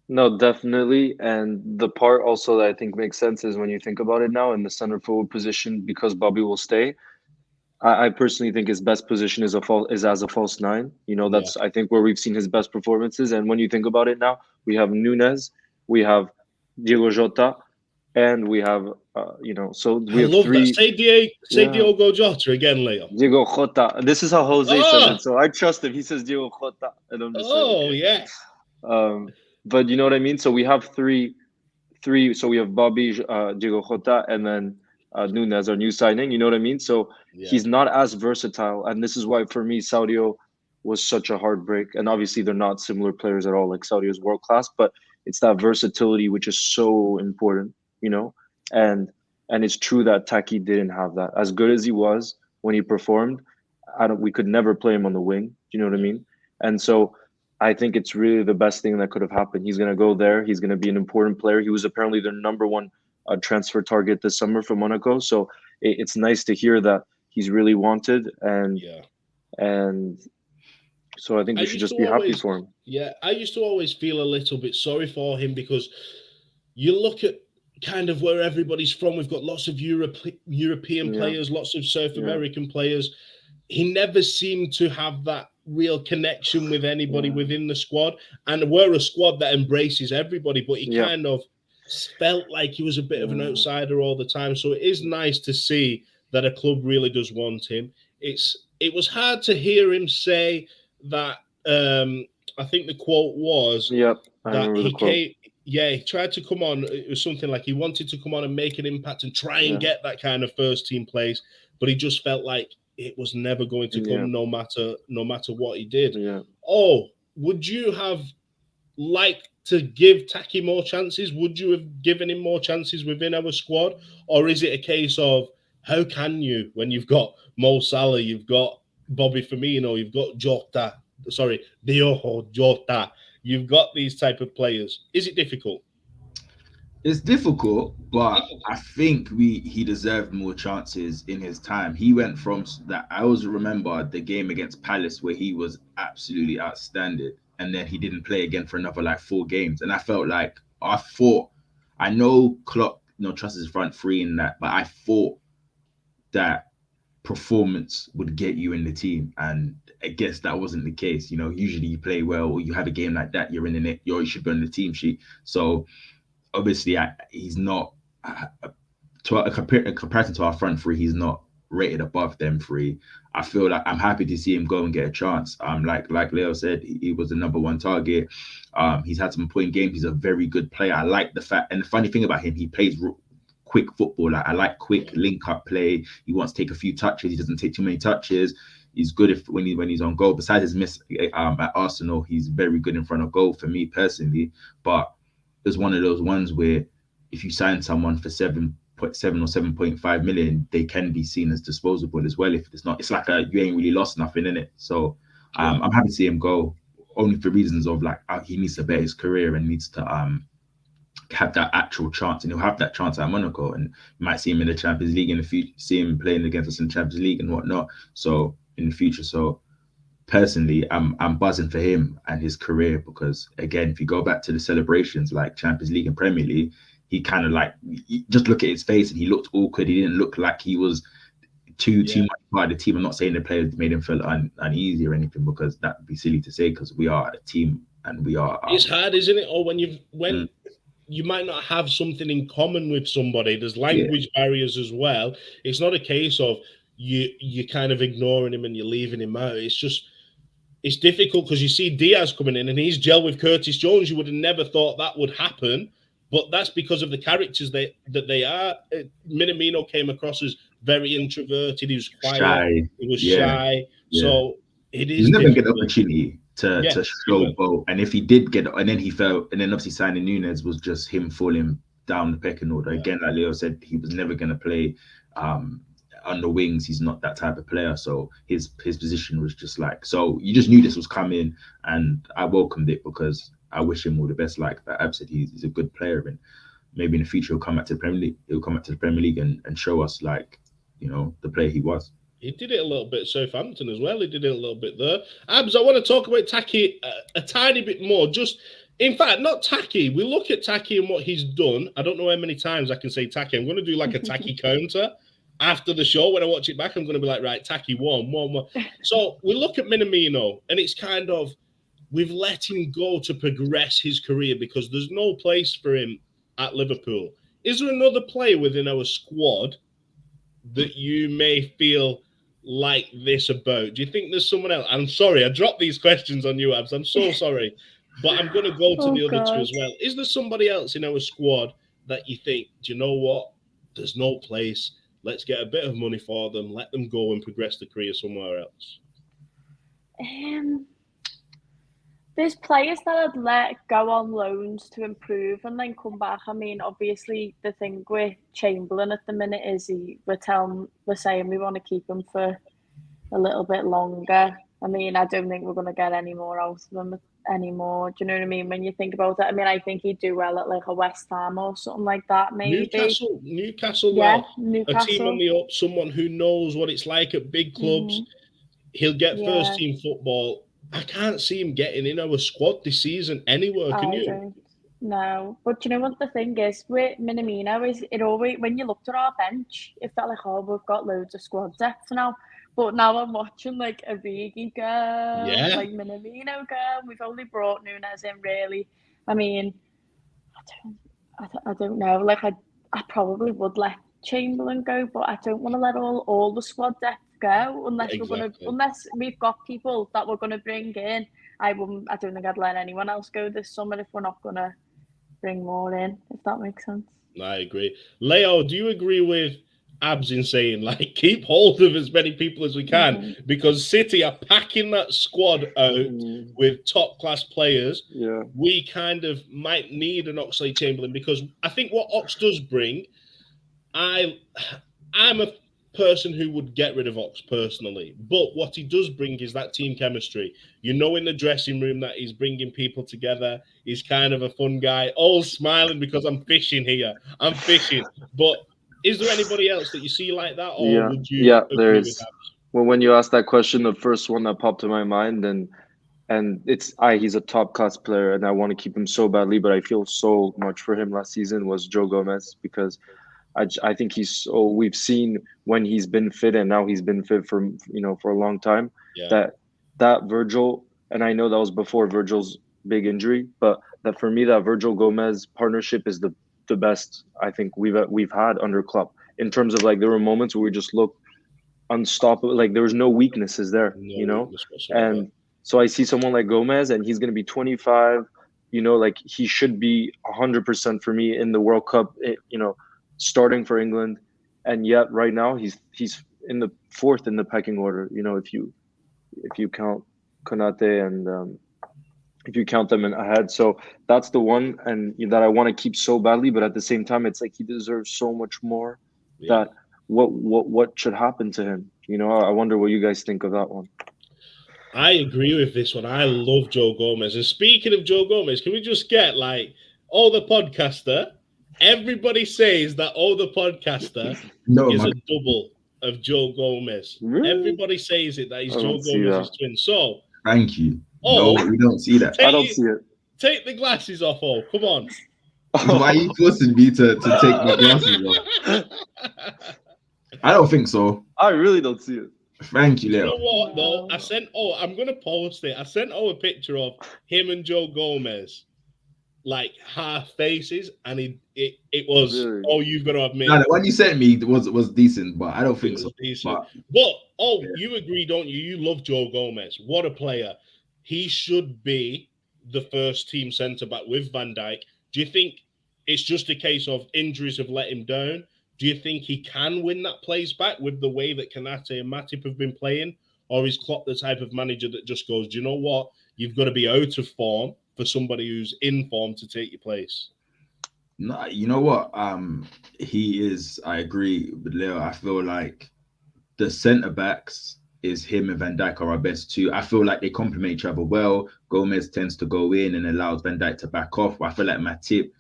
No, definitely. And the part also that I think makes sense is when you think about it now in the center forward position, because Bobby will stay. I personally think his best position is as a false 9. That's I think where we've seen his best performances. And when you think about it now, we have Nunes, we have Diego Jota, and we have so we I have love that. three. Say Yeah, Diogo Jota again, Leo. Diego Jota. This is how Jose says Oh, it, so I trust him. He says Diego Jota, and I'm just like, oh okay. yeah. But you know what I mean. So we have three. So we have Bobby, Diego Jota, and then Nunez, our new signing. You know what I mean. So Yeah. he's not as versatile, and this is why for me Saudio was such a heartbreak. And obviously they're not similar players at all. Like Saudio is world class, but it's that versatility which is so important. You know, and and it's true that Taki didn't have that. As good as he was when he performed, I don't. We could never play him on the wing. Do you know what I Yeah. mean? And so I think it's really the best thing that could have happened. He's going to go there. He's going to be an important player. He was apparently their number one transfer target this summer from Monaco. So it's nice to hear that he's really wanted, Yeah. and so I think I we should used to just be happy always, for him. yeah, I used to always feel a little bit sorry for him because you look at kind of where everybody's from. We've got lots of European Yeah. players, lots of South Yeah. American players. He never seemed to have that real connection with anybody Yeah. within the squad. And we're a squad that embraces everybody, but he Yeah. kind of felt like he was a bit of an Yeah. outsider all the time. So it is nice to see that a club really does want him. It was hard to hear him say that. I think the quote was Yep, I that remember he the quote. came. Yeah, he tried to come on. It was something like he wanted to come on and make an impact and try and Yeah. get that kind of first team place, but he just felt like it was never going to come, Yeah. no matter what he did. Yeah. Oh, would you have liked to give Taki more chances? Would you have given him more chances within our squad, or is it a case of how can you when you've got Mo Salah, you've got Bobby Firmino, you've got Diogo Jota, you've got these type of players? Is it difficult? It's difficult, but I think he deserved more chances in his time. He went from that. I always remember the game against Palace where he was absolutely outstanding, and then he didn't play again for another like 4 games. And I felt like I know Klopp, trusts his front three in that, but I thought that performance would get you in the team, and I guess that wasn't the case. Usually you play well or you have a game like that, you're in the net, you should be on the team sheet. So obviously he's not in comparison to our front three, he's not rated above them three. I feel like I'm happy to see him go and get a chance. Like Leo said, he was the number one target. He's had some point games. He's a very good player. I like the fact, and the funny thing about him, he plays quick football. Like, I like quick link up play. He wants to take a few touches. He doesn't take too many touches. He's good when he's on goal. Besides his miss at Arsenal, he's very good in front of goal for me personally. But it's one of those ones where if you sign someone for 7.7 or 7.5 million, they can be seen as disposable as well. If it's not, it's like you ain't really lost nothing in it. So I'm happy to see him go, only for reasons of like he needs to better his career and needs to have that actual chance, and he'll have that chance at Monaco, and you might see him in the Champions League in the future, see him playing against us in the Champions League and whatnot. So in the future, so personally, I'm buzzing for him and his career, because again, if you go back to the celebrations like Champions League and Premier League, he kind of like, just look at his face and he looked awkward. He didn't look like he was too much part of the team. I'm not saying the players made him feel uneasy or anything, because that would be silly to say, because we are a team and we are. It's hard, isn't it? Or when you might not have something in common with somebody. There's language barriers as well. It's not a case of you kind of ignoring him and you're leaving him out. It's just, it's difficult because you see Diaz coming in and he's gel with Curtis Jones. You would have never thought that would happen, but that's because of the characters that they are. Minamino came across as very introverted. He was quiet. Shy. He was shy. Yeah. So it is. He's never get the opportunity to show both. And if he did get, and then he fell, and then obviously signing Nunez was just him falling down the pecking order. Again, like Leo said, he was never going to play on the wings. He's not that type of player. So his position was just like, so you just knew this was coming, and I welcomed it because I wish him all the best. Like that Ab said, he's a good player, and maybe in the future he'll come back to the Premier League. He'll come back to the Premier League and show us, like, the player he was. He did it a little bit at Southampton as well. He did it a little bit there. Abs, I want to talk about Taki a tiny bit more. Just, in fact, not Taki. We look at Taki and what he's done. I don't know how many times I can say Taki. I'm going to do like a Taki counter after the show. When I watch it back, I'm going to be like, right, Taki, one. So we look at Minamino, and it's kind of, we've let him go to progress his career because there's no place for him at Liverpool. Is there another player within our squad that you may feel like this about? Do you think there's someone else? I'm sorry, I dropped these questions on you, Abs. I'm so sorry. But I'm going to go to the other two as well. Is there somebody else in our squad that you think, do you know what? There's no place. Let's get a bit of money for them. Let them go and progress their career somewhere else. There's players that I'd let go on loans to improve and then come back. I mean, obviously, the thing with Chamberlain at the minute is we're saying we want to keep him for a little bit longer. I mean, I don't think we're going to get any more out of him anymore. Do you know what I mean? When you think about it, I mean, I think he'd do well at like a West Ham or something like that, maybe. Newcastle, yeah, well, Newcastle. A team on the up, someone who knows what it's like at big clubs. He'll get first team football. I can't see him getting in our squad this season anywhere, can you? Don't. No, but you know what the thing is with Minamino is it always, when you looked at our bench, it felt like, oh, we've got loads of squad depth now. But now I'm watching like Origi go, like Minamino go. We've only brought Nunes in, really. I mean, I don't know. Like I probably would let Chamberlain go, but I don't want to let all the squad depth go unless we've got people that we're gonna bring in. I don't think I'd let anyone else go this summer if we're not gonna bring more in, if that makes sense. I agree. Leo, do you agree with Abs in saying like keep hold of as many people as we can because City are packing that squad out with top class players? We kind of might need an Oxlade-Chamberlain because I think what Ox does bring, I'm a person who would get rid of Ox personally, but what he does bring is that team chemistry. You know, in the dressing room that he's bringing people together. He's kind of a fun guy, all smiling because I'm fishing here. I'm fishing. But is there anybody else that you see like that, or would you? There is. Well, when you asked that question, the first one that popped to my mind, and he's a top class player, and I want to keep him so badly, but I feel so much for him last season was Joe Gomez because I think we've seen when he's been fit, and now he's been fit for a long time. That Virgil, and I know that was before Virgil's big injury, but that for me that Virgil Gomez partnership is the best I think we've had under Klopp in terms of like there were moments where we just looked unstoppable, like there was no weaknesses there, and so I see someone like Gomez, and he's going to be 25, like he should be 100% for me in the World Cup, starting for England, and yet right now he's in the fourth in the pecking order. If you count Konate and if you count them ahead, so that's the one, and that I want to keep so badly. But at the same time, it's like he deserves so much more. That what should happen to him? I wonder what you guys think of that one. I agree with this one. I love Joe Gomez. And speaking of Joe Gomez, can we just get like the podcaster? Everybody says that the podcaster is a double of Joe Gomez. Really? Everybody says it that he's Joe Gomez's twin. So thank you. No, we don't see that. I don't see it. Take the glasses off, come on. Why are you forcing me to take my glasses off? I don't think so. I really don't see it. Thank you, Leo. You know what, though? I'm going to post it. I sent a picture of him and Joe Gomez, like half faces, and it was, really? You've got to admit. No, the one you sent me was decent, but I don't think so. Decent. You agree, don't you? You love Joe Gomez. What a player. He should be the first team centre-back with Van Dijk. Do you think it's just a case of injuries have let him down? Do you think he can win that place back with the way that Konate and Matip have been playing? Or is Klopp the type of manager that just goes, do you know what? You've got to be out of form for somebody who's in form to take your place? No, you know what? He is, I agree with Leo. I feel like the centre-backs is him and Van Dijk are our best two. I feel like they complement each other well. Gomez tends to go in and allows Van Dijk to back off. I feel like Matip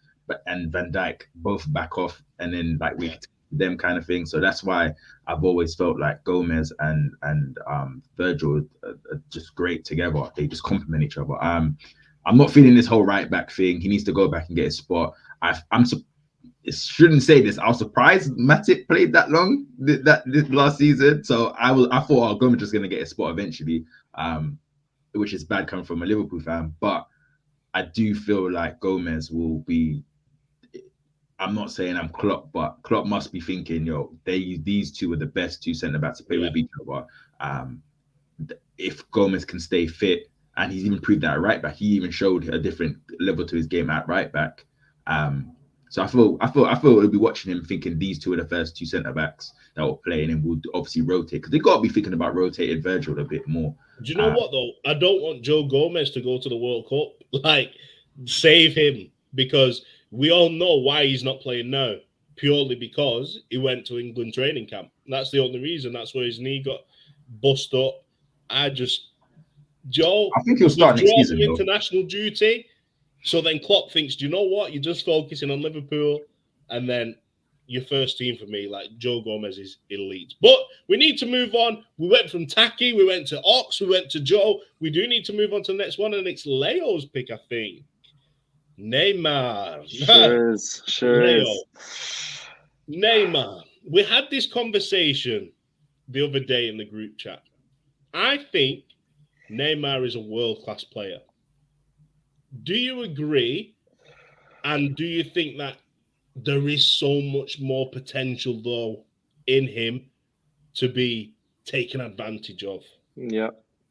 and Van Dijk both back off and then like we them kind of thing. So that's why I've always felt like Gomez and Virgil are just great together. They just complement each other. I'm not feeling this whole right back thing. He needs to go back and get his spot. Shouldn't say this. I was surprised Matip played that long this last season. So I thought Gomez was going to get his spot eventually, which is bad coming from a Liverpool fan. But I do feel like Gomez will be. I'm not saying I'm Klopp, but Klopp must be thinking, yo, these two are the best two centre backs to play with each other. If Gomez can stay fit, and he's even proved that at right back, he even showed a different level to his game at right back. So I feel we'll be watching him thinking these two are the first two centre backs that will play, and then we'll obviously rotate, because they got to be thinking about rotating Virgil a bit more. Do you know what though? I don't want Joe Gomez to go to the World Cup. Like, save him, because we all know why he's not playing now. Purely because he went to England training camp. That's the only reason. That's where his knee got bust up. Joe, I think he'll start next season, from international duty. So then Klopp thinks, do you know what? You're just focusing on Liverpool, and then your first team for me, like Joe Gomez, is elite. But we need to move on. We went from Taki, we went to Ox, we went to Joe. We do need to move on to the next one, and it's Leo's pick, I think. Neymar. Sure is. Neymar. We had this conversation the other day in the group chat. I think Neymar is a world-class player. Do you agree? And do you think that there is so much more potential, though, in him to be taken advantage of? Yeah,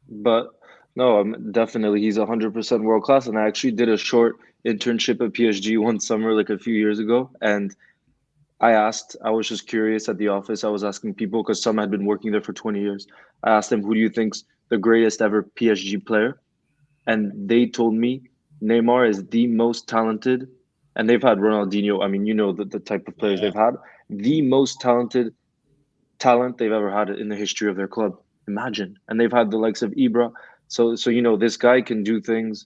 but no, definitely he's 100% world class. And I actually did a short internship at PSG one summer, like a few years ago, and I was just curious at the office. I was asking people, because some had been working there for 20 years. I asked them, who do you think's the greatest ever PSG player? And they told me Neymar is the most talented, and they've had Ronaldinho. I mean, you know the type of players they've had. The most talented talent they've ever had in the history of their club. Imagine. And they've had the likes of Ibra. So you know, this guy can do things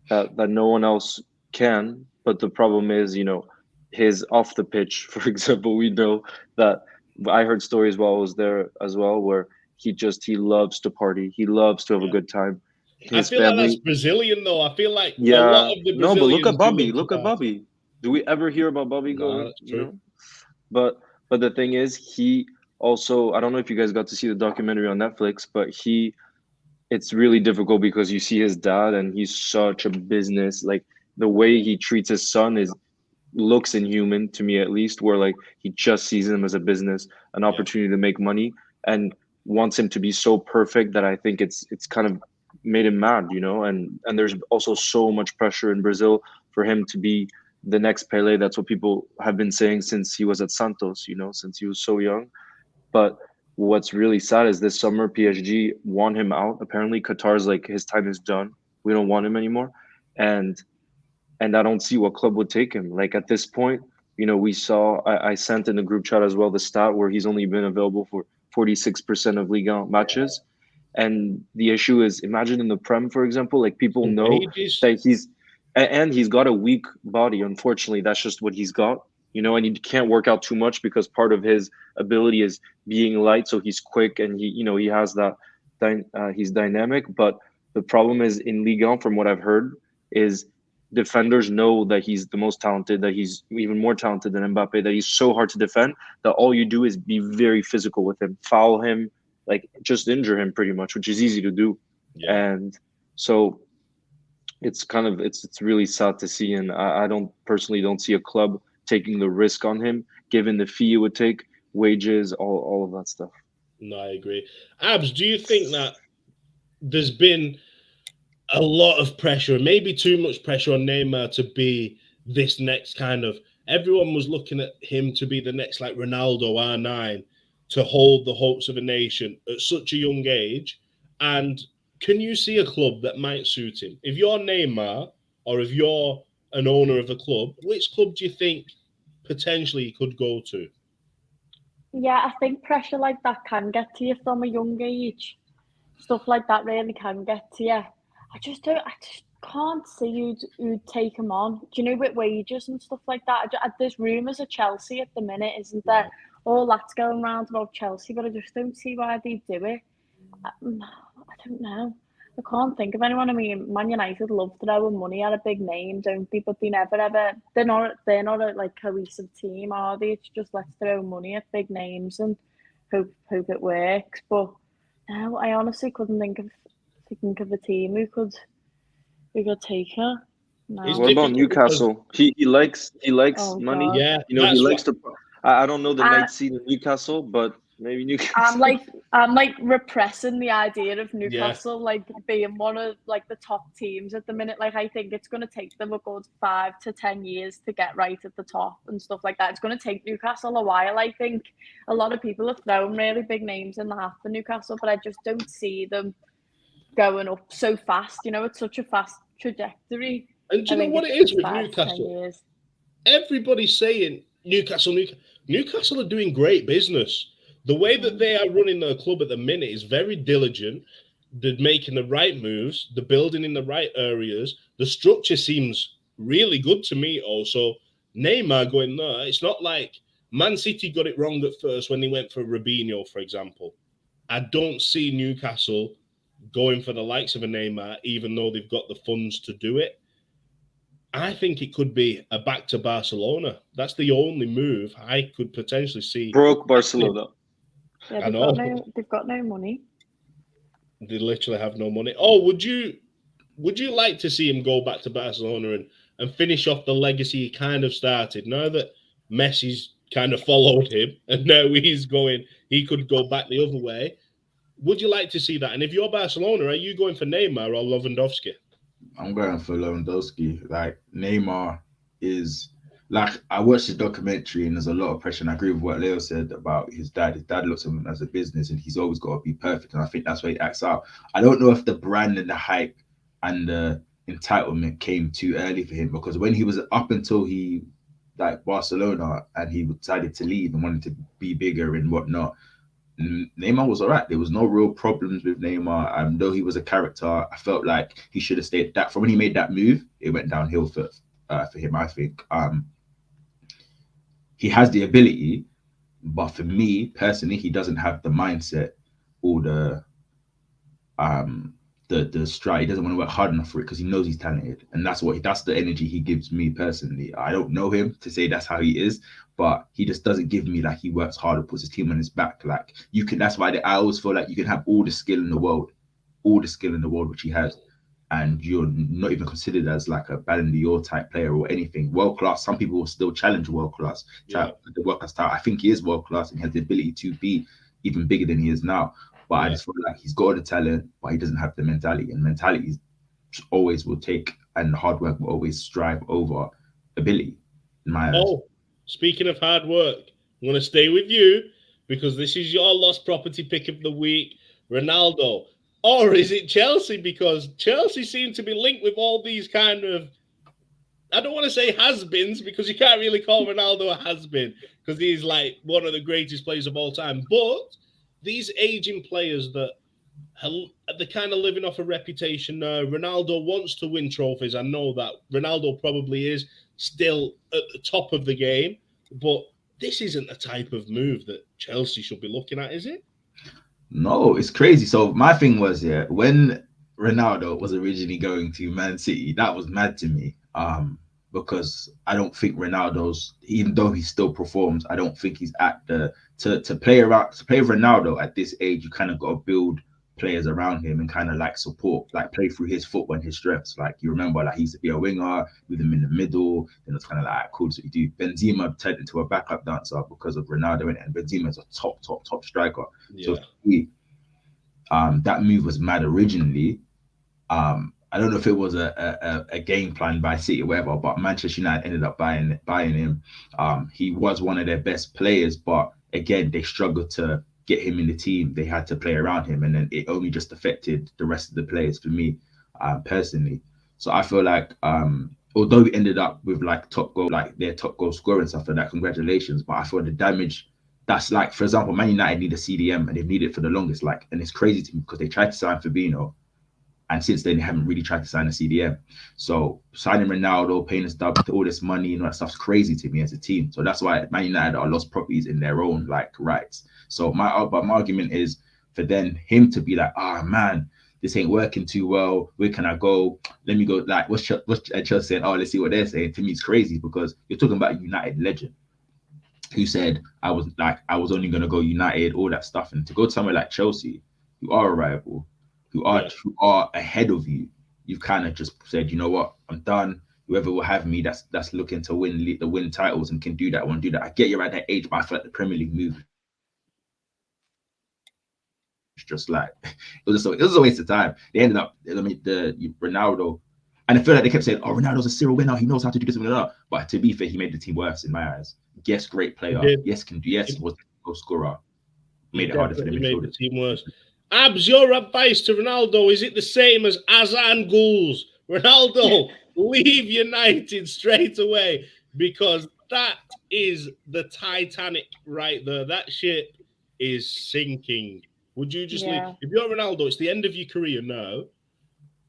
that no one else can. But the problem is, you know, his off the pitch, for example, we know that I heard stories while I was there as well, where he loves to party. He loves to have a good time. I feel like that's Brazilian, though. I feel like a lot of the Brazilians. No, but look at Bobby. Look at Bobby. Do we ever hear about Bobby going? That's true. You know? But the thing is, he also, I don't know if you guys got to see the documentary on Netflix, but it's really difficult because you see his dad, and he's such a business. Like, the way he treats his son looks inhuman to me, at least, where like he just sees him as a business, an opportunity to make money, and wants him to be so perfect that I think it's kind of made him mad, you know. And there's also so much pressure in Brazil for him to be the next Pele. That's what people have been saying since he was at Santos, you know, since he was so young. But what's really sad is this summer PSG want him out. Apparently Qatar's like, his time is done, we don't want him anymore. And I don't see what club would take him. Like, at this point, you know, we saw, I sent in the group chat as well the stat where he's only been available for 46% of Ligue 1 matches. And the issue is, imagine in the Prem, for example, like, people know that he's got a weak body. Unfortunately, that's just what he's got, you know, and he can't work out too much because part of his ability is being light. So he's quick, and he has that, he's dynamic. But the problem is in Ligue 1, from what I've heard, is defenders know that he's the most talented, that he's even more talented than Mbappe, that he's so hard to defend, that all you do is be very physical with him, foul him, like, just injure him pretty much, which is easy to do. And so it's kind of, it's really sad to see. And I don't see a club taking the risk on him, given the fee it would take, wages, all of that stuff. No, I agree. Abs, do you think that there's been a lot of pressure, maybe too much pressure, on Neymar to be this next kind of, everyone was looking at him to be the next, like, Ronaldo, R9, to hold the hopes of a nation at such a young age? And can you see a club that might suit him? If you're Neymar, or if you're an owner of a club, which club do you think potentially he could go to? Yeah, I think pressure like that can get to you from a young age. Stuff like that really can get to you. I just can't see who'd take him on. Do you know, with wages and stuff like that? There's rumours of Chelsea at the minute, isn't there? All that's going around about Chelsea, but I just don't see why they'd do it. I don't know. I can't think of anyone. I mean, Man United love throwing money at a big name, don't they? But they never ever. They're not a like cohesive team, are they? It's just, let's throw money at big names and hope it works. But no, I honestly couldn't think of a team who could take her. No. It's What about difficult because- Newcastle? He likes Oh, money. God. Yeah, You know, he that's likes what. to. I don't know the Uh, night scene in Newcastle, but maybe Newcastle. I'm like repressing the idea of Yeah. Newcastle like being one of like the top teams at the minute. Like I think it's gonna take them a good 5 to 10 years to get right at the top and stuff like that. It's gonna take Newcastle a while. I think a lot of people have thrown really big names in the hat for Newcastle, but I just don't see them going up so fast. You know, it's such a fast trajectory. And do I you know think what it's it is with 5 to 10 Newcastle? years. Everybody's saying Newcastle are doing great business. The way that they are running their club at the minute is very diligent. They're making the right moves. They're building in the right areas. The structure seems really good to me. Also, Neymar going there. It's not like Man City got it wrong at first when they went for Robinho, for example. I don't see Newcastle going for the likes of a Neymar, even though they've got the funds to do it. I think it could be a back to Barcelona. That's the only move I could potentially see. Broke Barcelona. Yeah, I know. they've got no money. They literally have no money. Oh, would you like to see him go back to Barcelona and finish off the legacy he kind of started? Now that Messi's kind of followed him and now he could go back the other way. Would you like to see that? And if you're Barcelona, are you going for Neymar or Lewandowski? I'm going for Lewandowski. Like Neymar is like I watched the documentary and there's a lot of pressure. And I agree with what Leo said about his dad. His dad looks at him as a business and he's always got to be perfect. And I think that's why he acts out. I don't know if the brand and the hype and the entitlement came too early for him, because when he was up until he like Barcelona and he decided to leave and wanted to be bigger and whatnot, Neymar was all right. There was no real problems with Neymar. Though he was a character, I felt like he should have stayed. That from when he made that move, it went downhill for him. I think he has the ability, but for me personally, he doesn't have the mindset or the stride. He doesn't want to work hard enough for it because he knows he's talented, and that's the energy he gives me personally. I don't know him to say that's how he is, but he just doesn't give me like he works hard or puts his team on his back. Like you can, that's why I always feel like you can have all the skill in the world, which he has, and you're not even considered as like a Ballon d'Or type player or anything. World class. Some people will still challenge world class. The world class type. I think he is world class and he has the ability to be even bigger than he is now. But I just feel like he's got the talent, but he doesn't have the mentality. And mentality always will take, and hard work will always strive over ability. In my eyes. Oh, speaking of hard work, I'm going to stay with you because this is your lost property pick of the week, Ronaldo. Or is it Chelsea? Because Chelsea seem to be linked with all these kind of, I don't want to say has-beens because you can't really call Ronaldo a has-been because he's like one of the greatest players of all time. But these aging players that they're kind of living off a reputation now. Ronaldo wants to win trophies. I know that. Ronaldo probably is still at the top of the game. But this isn't the type of move that Chelsea should be looking at, is it? No, it's crazy. So my thing was, when Ronaldo was originally going to Man City, that was mad to me. Because I don't think Ronaldo's, even though he still performs, I don't think he's at the to play Ronaldo at this age. You kind of got to build players around him and kind of like support, like play through his football and his strengths. Like you remember, like he used to be a winger with him in the middle, and it's kind of like cool. So you do. Benzema turned into a backup dancer because of Ronaldo, and Benzema's a top striker. Yeah. So that move was mad originally. I don't know if it was a game plan by City or whatever, but Manchester United ended up buying him. He was one of their best players, but again, they struggled to get him in the team. They had to play around him, and then it only just affected the rest of the players for me, personally. So I feel like, although we ended up with like their top goal scorer and stuff like that, congratulations. But I feel the damage. That's like, for example, Man United need a CDM, and they've needed it for the longest. Like, and it's crazy to me because they tried to sign Fabinho, and since then they haven't really tried to sign a CDM. So signing Ronaldo, paying us all this money and all that stuff's crazy to me as a team. So that's why Man United are lost properties in their own like rights. So my argument is for him to be like, man, this ain't working too well. Where can I go? Let me go. Like, what's Chelsea saying? Oh, let's see what they're saying. To me, it's crazy because you're talking about a United legend who said I was only gonna go United, all that stuff, and to go somewhere like Chelsea, who are a rival, who are ahead of you, you've kind of just said, you know what, I'm done. whoever will have me that's looking to win titles and can do that, want to do that. I get you're at that age, but I feel like the Premier League move. It's just like it was a waste of time. They ended up, I mean, the Ronaldo, and I feel like they kept saying, "Oh, Ronaldo's a serial winner. He knows how to do this and that." But to be fair, he made the team worse in my eyes. Yes, great player. Yes, can do. Yes, was a goal scorer. Made it harder for the midfielders. Made the team worse. Abs, your advice to Ronaldo, is it the same as Azan Gul's? Ronaldo, leave United straight away, because that is the Titanic right there. That ship is sinking. Would you just leave? If you're Ronaldo, it's the end of your career now.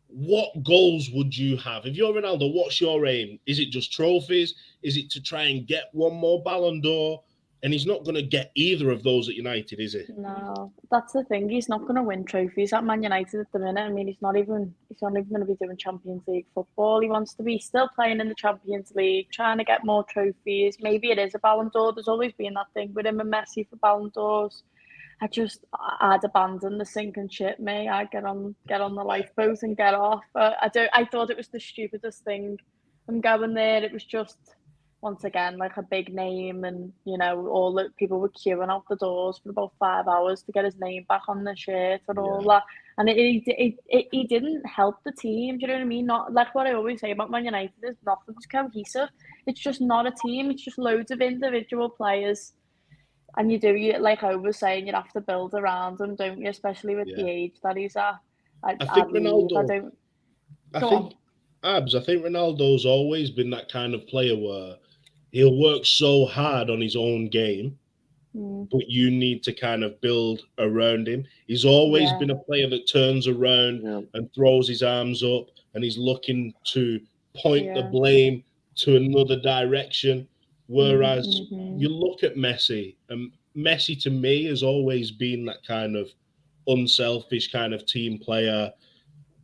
What goals would you have? If you're Ronaldo, what's your aim? Is it just trophies? Is it to try and get one more Ballon d'Or? And he's not going to get either of those at United, is he? No, that's the thing. He's not going to win trophies at Man United at the minute. I mean, he's not even going to be doing Champions League football. He wants to be still playing in the Champions League, trying to get more trophies. Maybe it is a Ballon d'Or. There's always been that thing with him and Messi for Ballon d'Ors. I'd abandon the sinking ship, mate. I'd get on the lifeboat and get off. I thought it was the stupidest thing. I'm going there. It was just, once again, like a big name, and all the people were queuing out the doors for about 5 hours to get his name back on the shirt and all that. And he didn't help the team. Do you know what I mean? Not like what I always say about Man United is nothing's cohesive. It's just not a team. It's just loads of individual players. And you like I was saying, you have to build around him, don't you? Especially with the age that he's at. I think Ronaldo's always been that kind of player where he'll work so hard on his own game, but you need to kind of build around him. He's always been a player that turns around and throws his arms up, and he's looking to point the blame to another direction. Whereas you look at Messi, and Messi to me has always been that kind of unselfish kind of team player,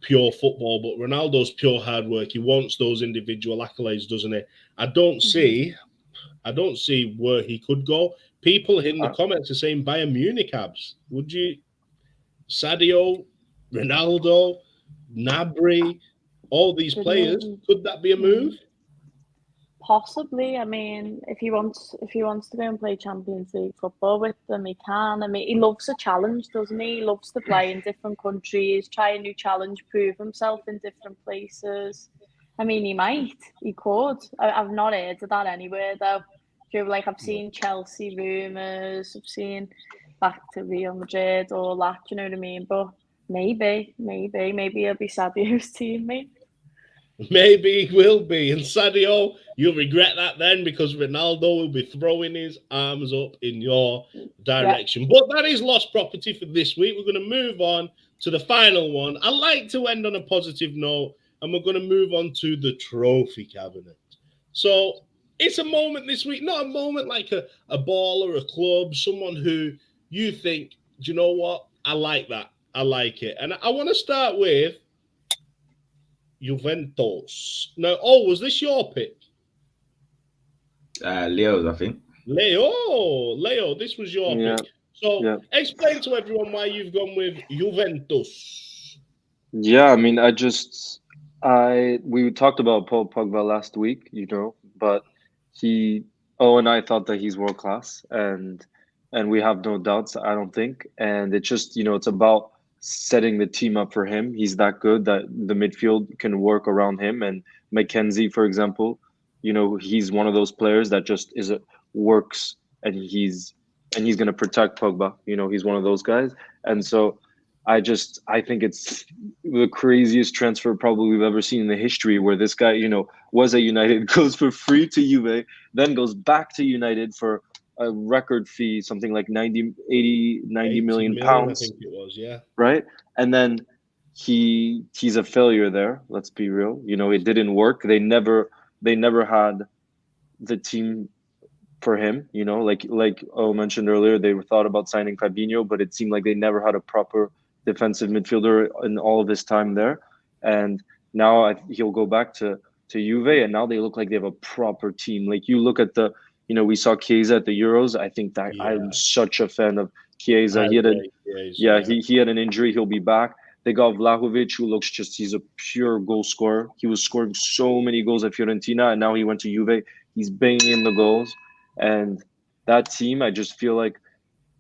pure football. But Ronaldo's pure hard work. He wants those individual accolades, doesn't he? I don't see where he could go. People in the comments are saying Bayern Munich, Abs. Would you? Sadio, Ronaldo, Gnabry, all these players. Could that be a move? Possibly. I mean, if he wants to go and play Champions League football with them, he can. I mean, he loves a challenge, doesn't he? He loves to play in different countries, try a new challenge, prove himself in different places. I mean, he could. I've not heard of that anywhere though. Like I've seen Chelsea rumours, I've seen back to Real Madrid, all that. Do you know what I mean? But maybe he'll be Sadio's teammate. Maybe he will be. And Sadio, you'll regret that then, because Ronaldo will be throwing his arms up in your direction. Yeah. But that is lost property for this week. We're going to move on to the final one. I like to end on a positive note, and we're going to move on to the trophy cabinet. So it's a moment this week, not a moment like a ball or a club, someone who you think, do you know what? I like that. I like it. And I want to start with Juventus. Now, was this your pick? Leo's, I think. Leo, this was your pick. So explain to everyone why you've gone with Juventus. Yeah, I mean, we talked about Paul Pogba last week, but and I thought that he's world class, and we have no doubts, I don't think. And it's just, it's about setting the team up for him. He's that good that the midfield can work around him. And McKenzie, for example, he's one of those players that just works, and he's going to protect Pogba. He's one of those guys. And so I think it's the craziest transfer probably we've ever seen in the history, where this guy, was at United, goes for free to Juve, then goes back to United for a record fee, something like 90 million pounds. I think it was, yeah. Right? And then he's a failure there. Let's be real. It didn't work. They never had the team for him. Like O mentioned earlier, they thought about signing Fabinho, but it seemed like they never had a proper defensive midfielder in all of his time there. And now he'll go back to Juve, and now they look like they have a proper team. Like you look at we saw Chiesa at the Euros. I think that I'm such a fan of Chiesa. He had an injury. He'll be back. They got Vlahovic, who looks he's a pure goal scorer. He was scoring so many goals at Fiorentina, and now he went to Juve. He's banging in the goals. And that team, I just feel like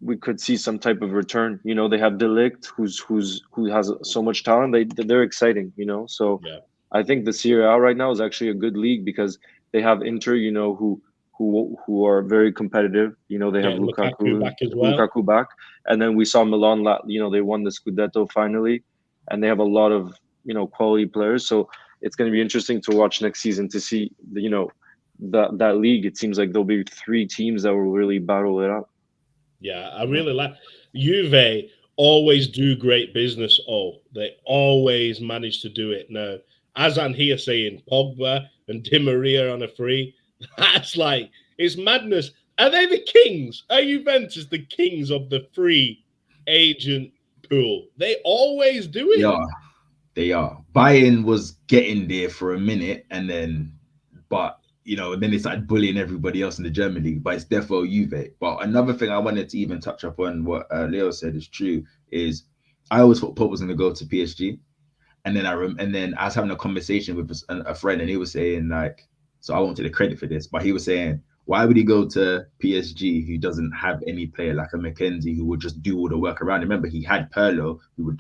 we could see some type of return. You know, they have De Ligt, who has so much talent. They're exciting, you know. So Yeah. I think the Serie A right now is actually a good league because they have Inter, you know, who are very competitive. You know, they have Lukaku back as well. Lukaku back, and then we saw Milan. You know, they won the Scudetto finally, and they have a lot of, you know, quality players. So it's going to be interesting to watch next season to see, you know, that league. It seems like there'll be 3 teams that will really battle it out. Yeah, I really like Juve. Always do great business. Oh, they always manage to do it. Now, as I'm here saying, Pogba and Di Maria on a free, that's like, it's madness. Are they the kings? Are Juventus the kings of the free agent pool? They always do it. Yeah, they are. Bayern was getting there for a minute, and then, but you know, then they started bullying everybody else in the German league. But it's definitely Juve. But another thing I wanted to even touch up on what Leo said is true. Is I always thought Pope was going to go to PSG, and then I was having a conversation with a friend, and he was saying like, so I won't take the credit for this, but he was saying, why would he go to PSG who doesn't have any player like a McKenzie who would just do all the work around? Remember, he had Pirlo who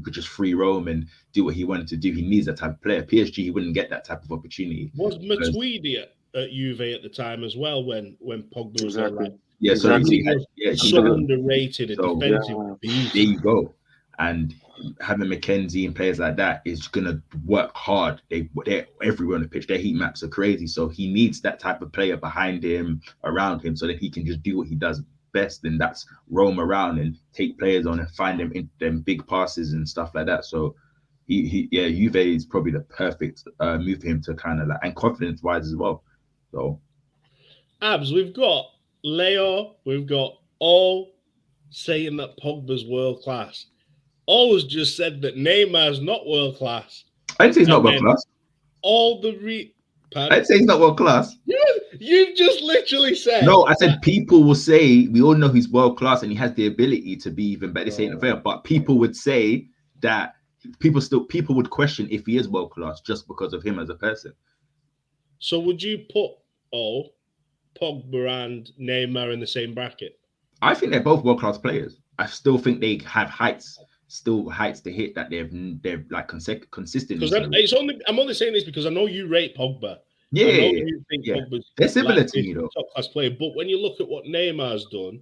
could just free roam and do what he wanted to do. He needs that type of player. PSG, he wouldn't get that type of opportunity. Was Matuidi at Juve at the time as well when Pogba was there? Like, yeah, so he's so underrated a defensive beast. There you go. And having McKenzie and players like that is going to work hard. They're everywhere on the pitch. Their heat maps are crazy. So he needs that type of player behind him, around him, so that he can just do what he does best. And that's roam around and take players on and find them in them big passes and stuff like that. So Juve is probably the perfect move for him to kind of like, and confidence wise as well. So Abs, we've got Leo, we've got all saying that Pogba's world class. Always just said that Neymar's not world class. I'd say he's not world class. I'd say he's not world class. You've just literally said. No, I said people will say, we all know he's world class and he has the ability to be even better. This ain't fair, but people would say that people would question if he is world class just because of him as a person. So would you put Pogba and Neymar in the same bracket? I think they're both world class players. I still think they have heights to hit that they're like consistently. Because I'm only saying this because I know you rate Pogba. Yeah, you think Pogba's they're similar to me though. Top class player, but when you look at what Neymar's done,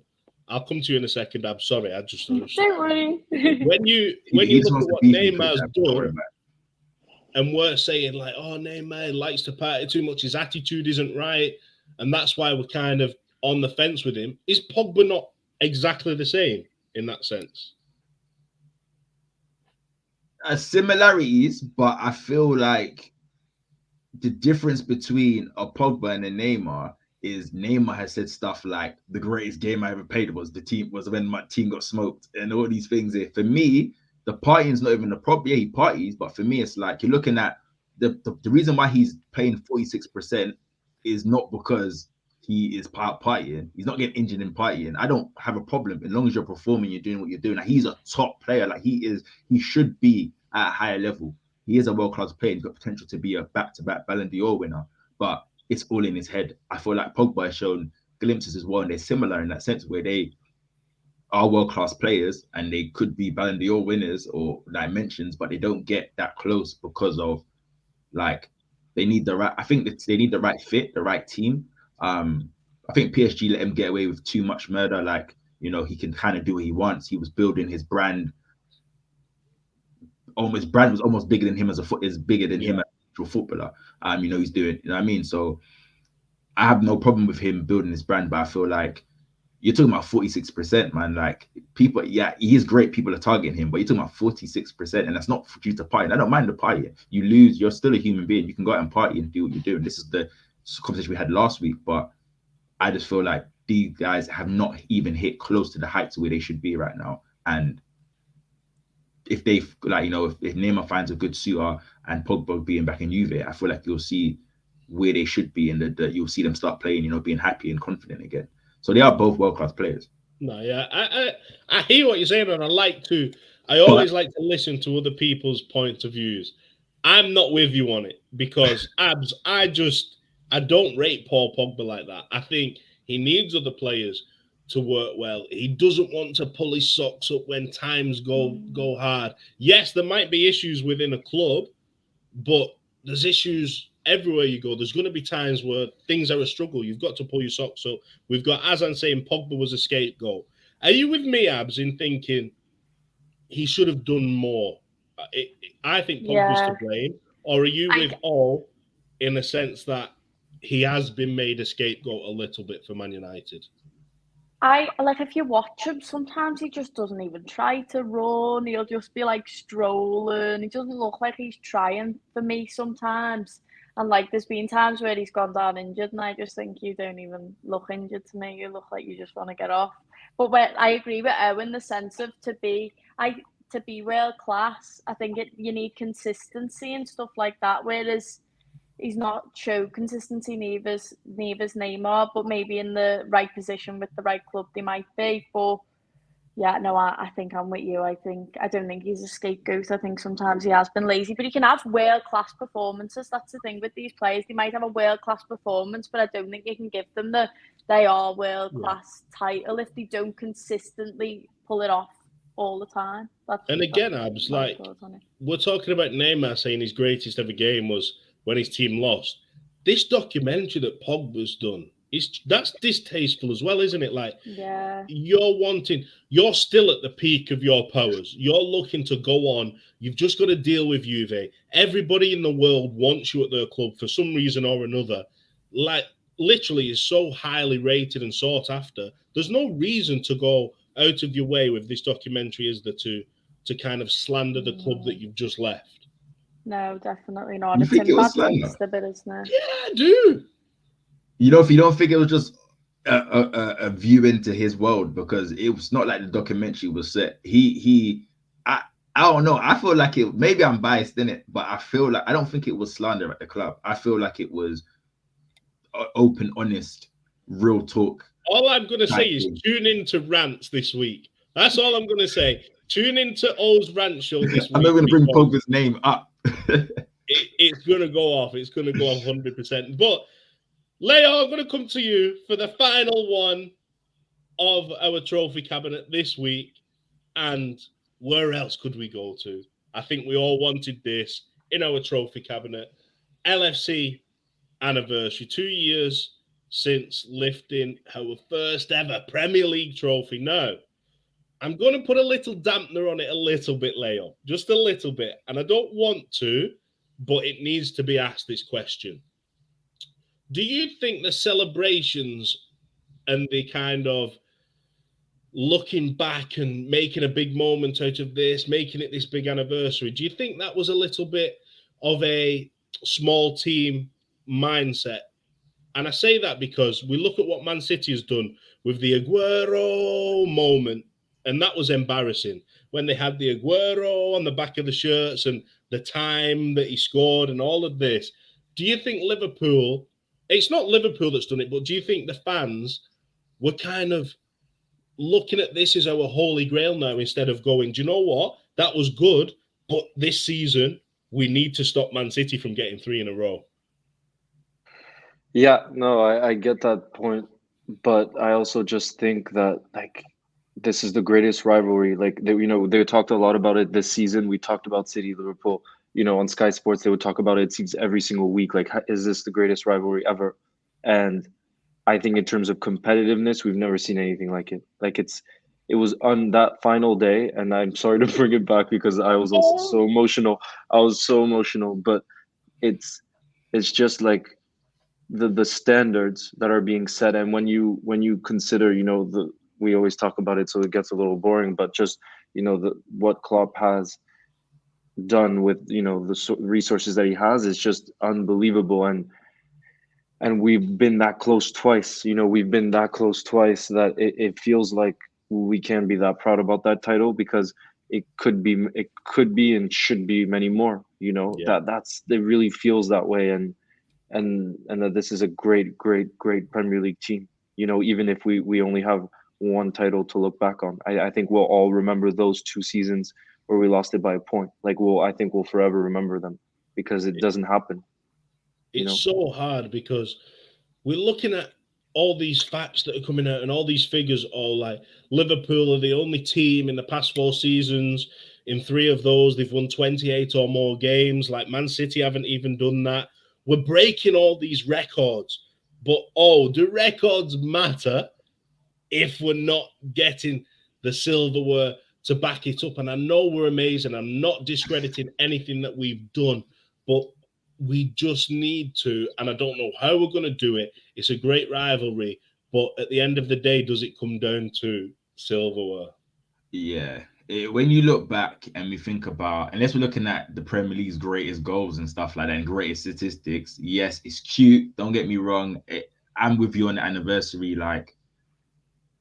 I'll come to you in a second. I'm sorry, I just don't worry. When you look at what Neymar's done, and we're saying like, oh, Neymar likes to party too much, his attitude isn't right, and that's why we're kind of on the fence with him. Is Pogba not exactly the same in that sense? Similarities, but I feel like the difference between a Pogba and a Neymar is Neymar has said stuff like the greatest game I ever played was when my team got smoked and all these things. For me, the partying's not even the problem. Yeah, he parties, but for me, it's like you're looking at the reason why he's playing 46% is not because he is partying. He's not getting injured in partying. I don't have a problem as long as you're performing, you're doing what you're doing. Like, he's a top player. Like he should be at a higher level. He is a world-class player. He's got potential to be a back-to-back Ballon d'Or winner, but it's all in his head. I feel like Pogba has shown glimpses as well, and they're similar in that sense where they are world-class players and they could be Ballon d'Or winners or dimensions, but they don't get that close because of like they need the right. I think that they need the right fit, the right team. I think PSG let him get away with too much murder. Like, you know, he can kind of do what he wants. He was building his brand. His brand was almost bigger than him him as a footballer. You know, he's doing, you know what I mean? So I have no problem with him building his brand, but I feel like you're talking about 46%, man. Like people, yeah, he is great. People are targeting him, but you're talking about 46%, and that's not due to partying. I don't mind the party. You lose, you're still a human being. You can go out and party and do what you're doing. This is the conversation we had last week, but I just feel like these guys have not even hit close to the heights where they should be right now. And if they like, you know, if Neymar finds a good suitor and Pogba being back in Juve, I feel like you'll see where they should be, and you'll see them start playing, you know, being happy and confident again. So they are both world-class players. No, yeah, I hear what you're saying, and I like to I always like to listen to other people's points of views. I'm not with you on it because Abs, I don't rate Paul Pogba like that. I think he needs other players to work well. He doesn't want to pull his socks up when times go hard. Yes, there might be issues within a club, but there's issues everywhere you go. There's going to be times where things are a struggle. You've got to pull your socks up. We've got, as I'm saying, Pogba was a scapegoat. Are you with me, Abs, in thinking he should have done more? I think Pogba's to blame. Or are you with all in the sense that he has been made a scapegoat a little bit for Man United? If you watch him, sometimes he just doesn't even try to run. He'll just be like strolling. He doesn't look like he's trying for me sometimes. And like there's been times where he's gone down injured, and I just think you don't even look injured to me. You look like you just want to get off. But I agree with Owen, the sense of to be world class. I think you need consistency and stuff like that. Whereas he's not showed consistency, neither's Neymar, but maybe in the right position with the right club they might be. But yeah, no, I think I'm with you. I don't think he's a scapegoat. I think sometimes he has been lazy, but he can have world-class performances. That's the thing with these players. They might have a world-class performance, but I don't think you can give them they are world-class title if they don't consistently pull it off all the time. Abs, like, we're talking about Neymar saying his greatest ever game was when his team lost. This documentary that Pogba's done, that's distasteful as well, isn't it? Like, you're still at the peak of your powers. You're looking to go on. You've just got to deal with Juve. Everybody in the world wants you at their club for some reason or another. Like, literally is so highly rated and sought after. There's no reason to go out of your way with this documentary, is there, to kind of slander the club that you've just left? No, definitely not. You think it was slander? Isn't it? Yeah, I do. You know, if you don't think it was just a view into his world, because it was not like the documentary was set. I don't know. I feel like it. Maybe I'm biased in it, but I feel like I don't think it was slander at the club. I feel like it was open, honest, real talk. All I'm going to say is tune in to Rants this week. That's all I'm going to say. Tune into O's Rant Show this week. I'm not going to bring Pogba's name up. It's going to go off. It's going to go off 100%. But, Leo, I'm going to come to you for the final one of our trophy cabinet this week. And where else could we go to? I think we all wanted this in our trophy cabinet. LFC anniversary, 2 years since lifting our first ever Premier League trophy. Now, I'm going to put a little dampener on it a little bit, Leo, just a little bit. And I don't want to, but it needs to be asked, this question. Do you think the celebrations and the kind of looking back and making a big moment out of this, making it this big anniversary, do you think that was a little bit of a small team mindset? And I say that because we look at what Man City has done with the Aguero moment, and that was embarrassing when they had the Aguero on the back of the shirts and the time that he scored and all of this. Do you think Liverpool, it's not Liverpool that's done it, but do you think the fans were kind of looking at this as our holy grail now instead of going, do you know what? That was good, but this season we need to stop Man City from getting 3 in a row. Yeah, no, I get that point, but I also just think that like this is the greatest rivalry. Like they talked a lot about it this season. We talked about City, Liverpool. On Sky Sports they would talk about it. It seems every single week. Like, is this the greatest rivalry ever? And I think in terms of competitiveness, we've never seen anything like it. Like it was on that final day, and I'm sorry to bring it back because I was also so emotional. But it's just like the standards that are being set, and when you consider, we always talk about it, so it gets a little boring, but just what Klopp has done with the resources that he has is just unbelievable, and we've been that close twice. We've been that close twice that it feels like we can't be that proud about that title, because it could be and should be many more. It really feels that way, and that this is a great Premier League team. Even if we only have one title to look back on, I think we'll all remember those 2 seasons or we lost it by a point. Like, I think we'll forever remember them because it doesn't happen. It's so hard because we're looking at all these facts that are coming out and all these figures, all like Liverpool are the only team in the past 4 seasons. In 3 of those, they've won 28 or more games. Like Man City haven't even done that. We're breaking all these records. But, do records matter if we're not getting the silverware to back it up? And I know we're amazing. I'm not discrediting anything that we've done, but we just need to, and I don't know how we're going to do it. It's a great rivalry, but at the end of the day, does it come down to silverware? Yeah. When you look back and we think about, unless we're looking at the Premier League's greatest goals and stuff like that and greatest statistics, yes, it's cute. Don't get me wrong. I'm with you on the anniversary. Like,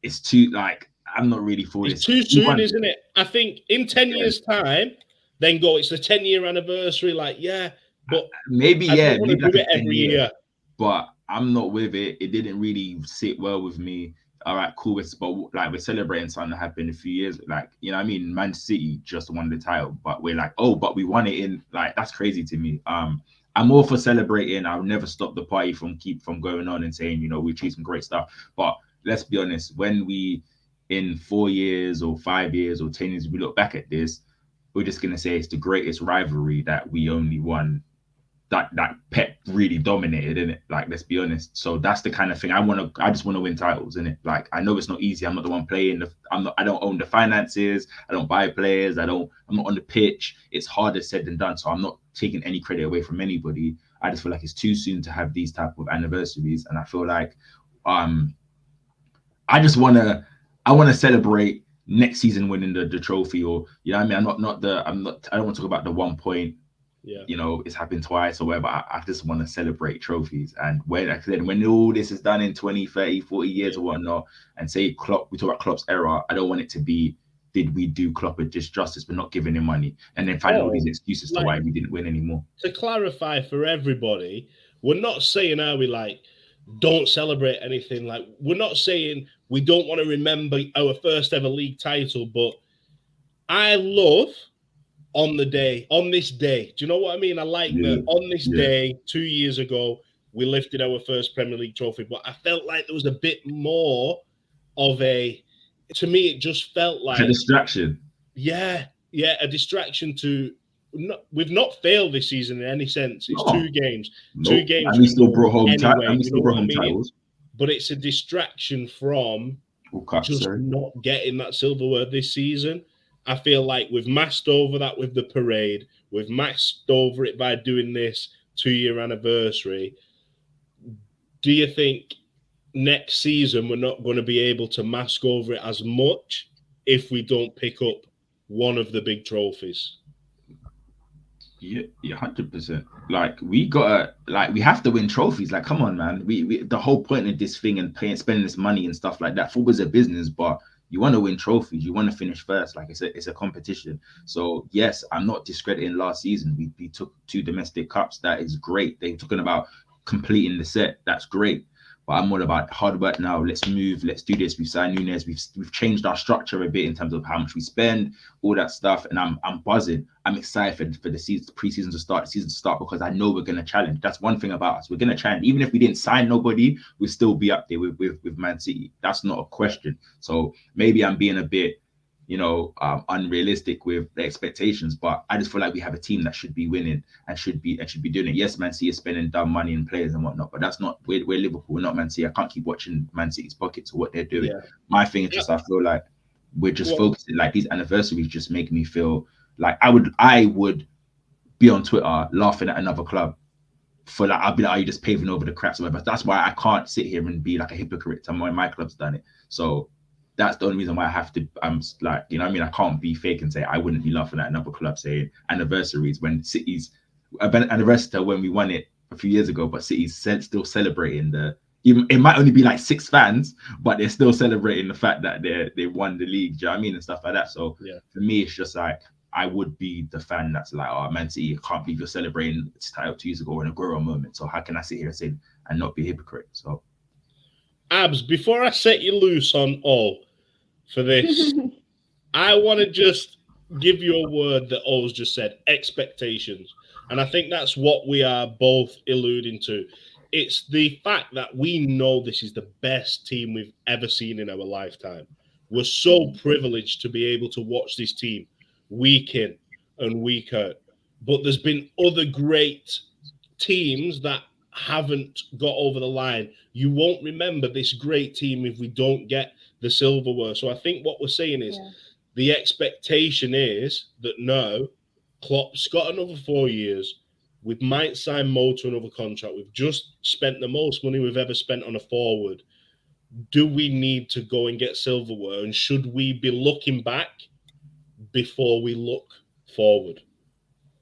it's too, like, I'm not really for It's this. too soon, isn't it? I think in 10 years' time, then it's the 10-year anniversary. Like, yeah, but maybe I don't want to like do it every year. But I'm not with it. It didn't really sit well with me. All right, cool. But like, we're celebrating something that happened a few years. Like, you know what I mean? Man City just won the title, but we're like, but we won it in, like, that's crazy to me. I'm all for celebrating. I'll never stop the party from going on and saying, we achieved some great stuff. But let's be honest, when we, in 4 years or 5 years or 10 years, we look back at this, we're just going to say it's the greatest rivalry that we only won, that Pep really dominated, innit? Like, let's be honest. So that's the kind of thing I just want to win titles, innit? Like, I know it's not easy. I'm not the one playing. I don't own the finances. I don't buy players. I'm not on the pitch. It's harder said than done. So I'm not taking any credit away from anybody. I just feel like it's too soon to have these type of anniversaries. And I feel like, I want to celebrate next season winning the trophy, or, you know what I mean? I don't want to talk about the 1 point. Yeah, it's happened twice or whatever. I just want to celebrate trophies. And when all this is done in 20, 30, 40 years or whatnot, and say Klopp, we talk about Klopp's era, I don't want it to be, did we do Klopp a disjustice for not giving him money? And then find all these excuses to why we didn't win anymore. To clarify for everybody, we're not saying, are we, like, don't celebrate anything. Like, we're not saying we don't want to remember our first ever league title, but I love on this day. Do you know what I mean? I like that on this day, 2 years ago, we lifted our first Premier League trophy, but I felt like there was a bit more of to me, it just felt like a distraction. Yeah, a distraction to, we've not failed this season in any sense. It's 2 games. Nope. 2 games. And we still brought home titles. But it's a distraction from not getting that silverware this season. I feel like we've masked over that with the parade. We've masked over it by doing this 2-year anniversary. Do you think next season we're not going to be able to mask over it as much if we don't pick up one of the big trophies? Yeah, 100%. Like, we have to win trophies. Like, come on, man. We the whole point of this thing and spending this money and stuff like that, football's a business, but you want to win trophies. You want to finish first. Like I said, it's a competition. So yes, I'm not discrediting last season. We took 2 domestic cups. That is great. They're talking about completing the set. That's great. But I'm all about hard work now. Let's move. Let's do this. We've signed Nunes. We've changed our structure a bit in terms of how much we spend, all that stuff. And I'm buzzing. I'm excited for the season to start because I know we're going to challenge. That's one thing about us. We're going to challenge. Even if we didn't sign nobody, we'll still be up there with Man City. That's not a question. So maybe I'm being a bit, unrealistic with the expectations, but I just feel like we have a team that should be winning and should be doing it. Yes, Man City is spending dumb money in players and whatnot, but that's not, we're Liverpool, we're not Man City. I can't keep watching Man City's pockets or what they're doing. Yeah. My thing is just, I feel like we're just focusing, like these anniversaries just make me feel like I would be on Twitter laughing at another club for like, I'll be like, are you just paving over the cracks or whatever? That's why I can't sit here and be like a hypocrite to my club's done it. So that's the only reason why I have to, I'm like, you know what I mean? I can't be fake and say I wouldn't be laughing at another club saying anniversaries when City's anniversary when we won it a few years ago, but City's still celebrating it might only be like 6 fans, but they're still celebrating the fact that they won the league, do you know what I mean? And stuff like that. So for me, it's just like, I would be the fan that's like, oh, Man City, I can't believe you're celebrating this title 2 years ago in a Aguero moment. So how can I sit here and say and not be a hypocrite? So Abs, before I set you loose on all for this, I want to just give you a word that O's just said, expectations. And I think that's what we are both alluding to. It's the fact that we know this is the best team we've ever seen in our lifetime. We're so privileged to be able to watch this team week in and week out. But there's been other great teams that haven't got over the line. You won't remember this great team if we don't get the silverware. So I think what we're saying is the expectation is that now Klopp's got another 4 years. We might sign Mo to another contract. We've just spent the most money we've ever spent on a forward. Do we need to go and get silverware? And should we be looking back before we look forward?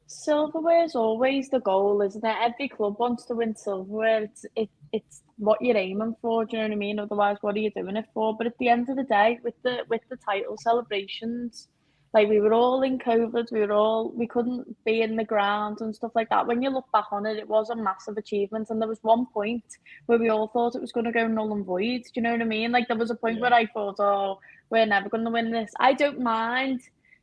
Silverware is always the goal, isn't it? Every club wants to win silverware. It's what you're aiming for. Do you know what I mean? Otherwise, what are you doing it for? But at the end of the day, with the title celebrations, like we were all in COVID, we couldn't be in the ground and stuff like that. When you look back on it, it was a massive achievement, and there was one point where we all thought it was going to go null and void. Do you know what I mean? Like there was a point where I thought, oh, we're never going to win this. I don't mind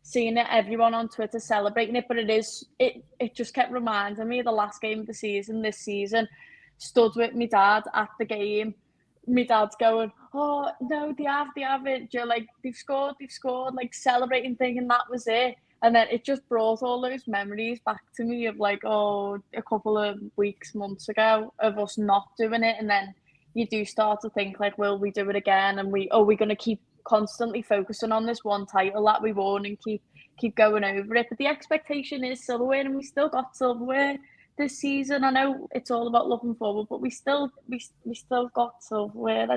seeing it, everyone on Twitter celebrating it, but it just kept reminding me of the last game of the season this season. Stood with my dad at the game. My dad's going, oh no, they have it. You're like, they've scored, like celebrating, thinking that was it. And then it just brought all those memories back to me of like, oh, a couple of months ago of us not doing it. And then you do start to think like, will we do it again? And we're going to keep constantly focusing on this one title that we won and keep going over it. But the expectation is silverware, and we still got silverware this season. I know it's all about looking forward, but we still got silverware.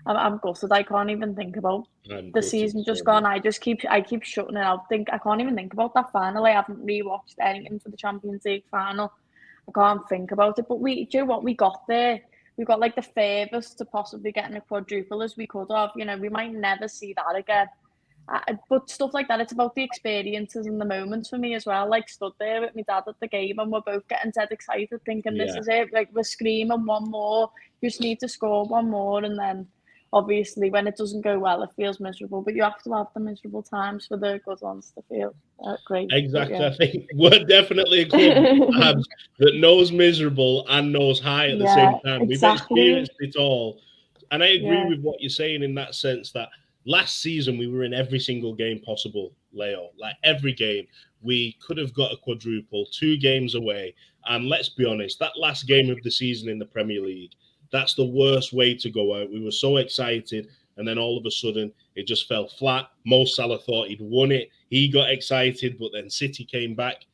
I'm gutted. I can't even think about the season just gone. I keep shutting it out. I can't even think about that final. I haven't rewatched anything for the Champions League final. I can't think about it. But do you know what we got there? We got like the furthest to possibly getting a quadruple as we could have. You know, we might never see that again. But stuff like that, it's about the experiences and the moments for me as well. Like stood there with my dad at the game, and we're both getting dead excited, thinking this is it. Like we're screaming one more. You just need to score one more, and then obviously when it doesn't go well, it feels miserable. But you have to have the miserable times for the good ones to feel great. Exactly. I think we're definitely a club that knows miserable and knows high at the same time. Exactly. We've experienced it all. And I agree with what you're saying in that sense that last season we were in every single game possible, Leo. Like every game. We could have got a quadruple, 2 games away. And let's be honest, that last game of the season in the Premier League, that's the worst way to go out. We were so excited, and then all of a sudden it just fell flat. Mo Salah thought he'd won it. He got excited, but then City came back.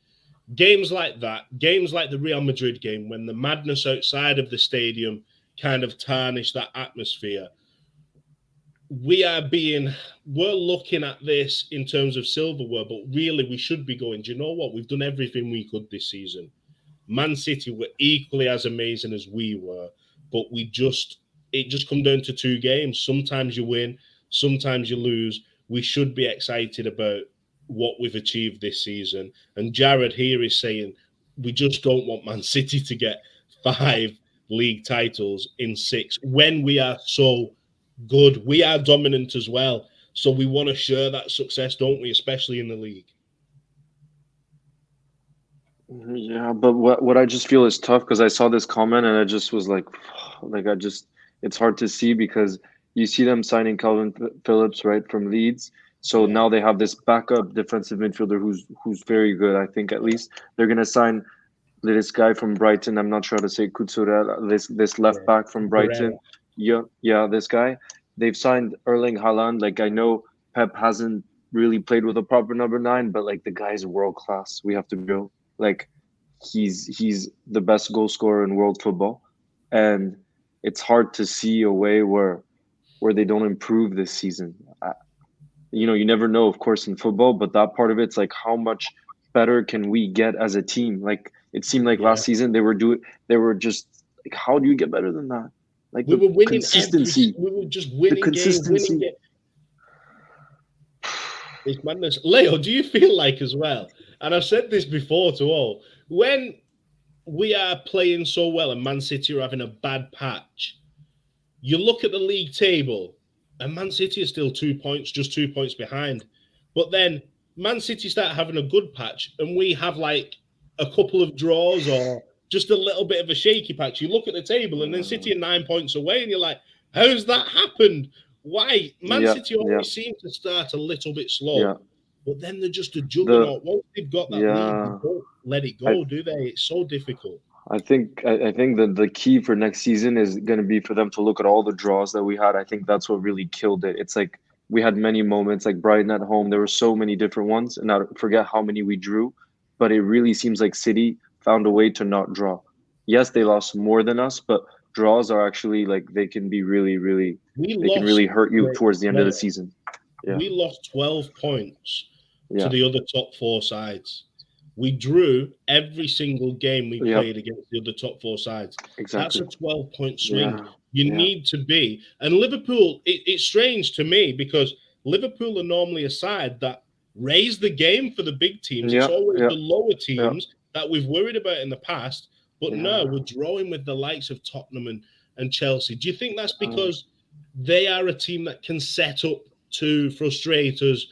Games like that, games like the Real Madrid game, when the madness outside of the stadium kind of tarnished that atmosphere. We're looking at this in terms of silverware, but really we should be going, do you know what? We've done everything we could this season. Man City were equally as amazing as we were, but it just come down to 2 games. Sometimes you win, sometimes you lose. We should be excited about what we've achieved this season. And Gerrard here is saying we just don't want Man City to get 5 league titles in 6 when we are so good. We are dominant as well. So we want to share that success, don't we? Especially in the league. Yeah, but what I just feel is tough because I saw this comment and I just was like it's hard to see because you see them signing Calvin Phillips right from Leeds. So now they have this backup defensive midfielder who's very good. I think at least they're gonna sign this guy from Brighton. I'm not sure how to say Kutsura, this left back from Brighton. Yeah, this guy. They've signed Erling Haaland. Like I know Pep hasn't really played with a proper number 9, but like the guy's world class. We have to go. Like he's the best goal scorer in world football, and it's hard to see a way where they don't improve this season. You never know, of course, in football, but that part of it's like how much better can we get as a team? Like it seemed like last season they were just like, how do you get better than that? Like we were winning consistency. We were just winning the consistency. Game. It's madness. Leo, do you feel like as well? And I've said this before to all, when we are playing so well and Man City are having a bad patch, you look at the league table and Man City is still 2 points, just 2 points behind. But then Man City start having a good patch and we have like a couple of draws or just a little bit of a shaky patch. You look at the table and then City are 9 points away and you're like, how's that happened? Why? Man City always seem to start a little bit slow, but then they're just a juggernaut. Once they've got that lead, they don't let it go, do they? It's so difficult. I think that the key for next season is going to be for them to look at all the draws that we had. I think that's what really killed it. It's like we had many moments, like Brighton at home. There were so many different ones, and I forget how many we drew. But it really seems like City found a way to not draw. Yes, they lost more than us, but draws are actually like they can be really, really. Can really hurt you towards the end of the season. Yeah. We lost 12 points to the other top four sides. We drew every single game we played against the other top four sides. Exactly. That's a 12-point swing. You need to be. And Liverpool, it's strange to me because Liverpool are normally a side that raise the game for the big teams. It's always the lower teams that we've worried about in the past. But no, we're drawing with the likes of Tottenham and Chelsea. Do you think that's because they are a team that can set up to frustrate us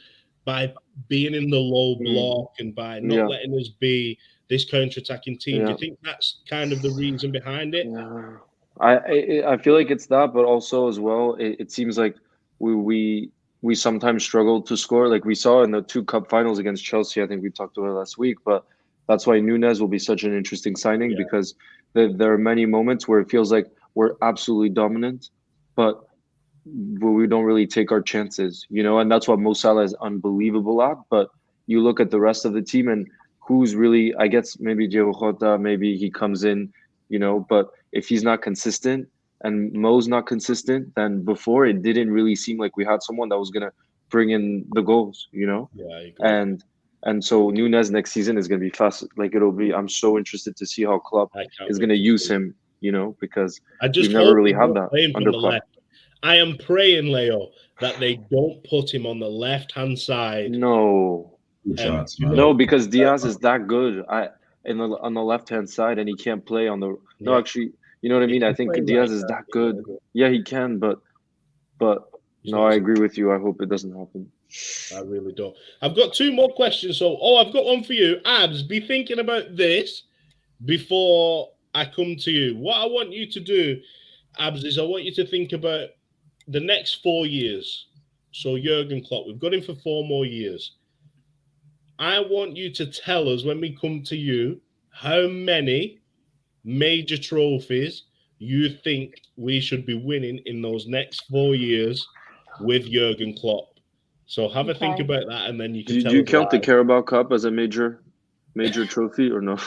by being in the low block and by not letting us be this counter-attacking team? Do you think that's kind of the reason behind it? I feel like it's that, but also as well, it seems like we sometimes struggle to score. Like we saw in the 2 cup finals against Chelsea. I think we talked about it last week, but that's why Nunez will be such an interesting signing because there are many moments where it feels like we're absolutely dominant, but we don't really take our chances, and that's what Mo Salah is unbelievable at. But you look at the rest of the team and who's really, I guess maybe Diego Jota, maybe he comes in, but if he's not consistent and Mo's not consistent, then before it didn't really seem like we had someone that was going to bring in the goals, Yeah, I agree. And so Nunez next season is going to be fast. Like I'm so interested to see how Klopp is going to use him, because we've never really had that under Klopp. I am praying, Leo, that they don't put him on the left-hand side. No, because Diaz is that good on the left-hand side, and he can't play on the. No, actually, you know what I mean. I think Diaz is that good. Yeah, he can, but no, I agree with you. I hope it doesn't happen. I really don't. I've got 2 more questions. So, I've got one for you. Abs, be thinking about this before I come to you. What I want you to do, Abs, is I want you to think about the next 4 years. So Jurgen Klopp, we've got him for 4 more years. I want you to tell us when we come to you how many major trophies you think we should be winning in those next 4 years with Jurgen Klopp. So have a think about that, and then you can tell us. Do you count the Carabao Cup as a major trophy or no?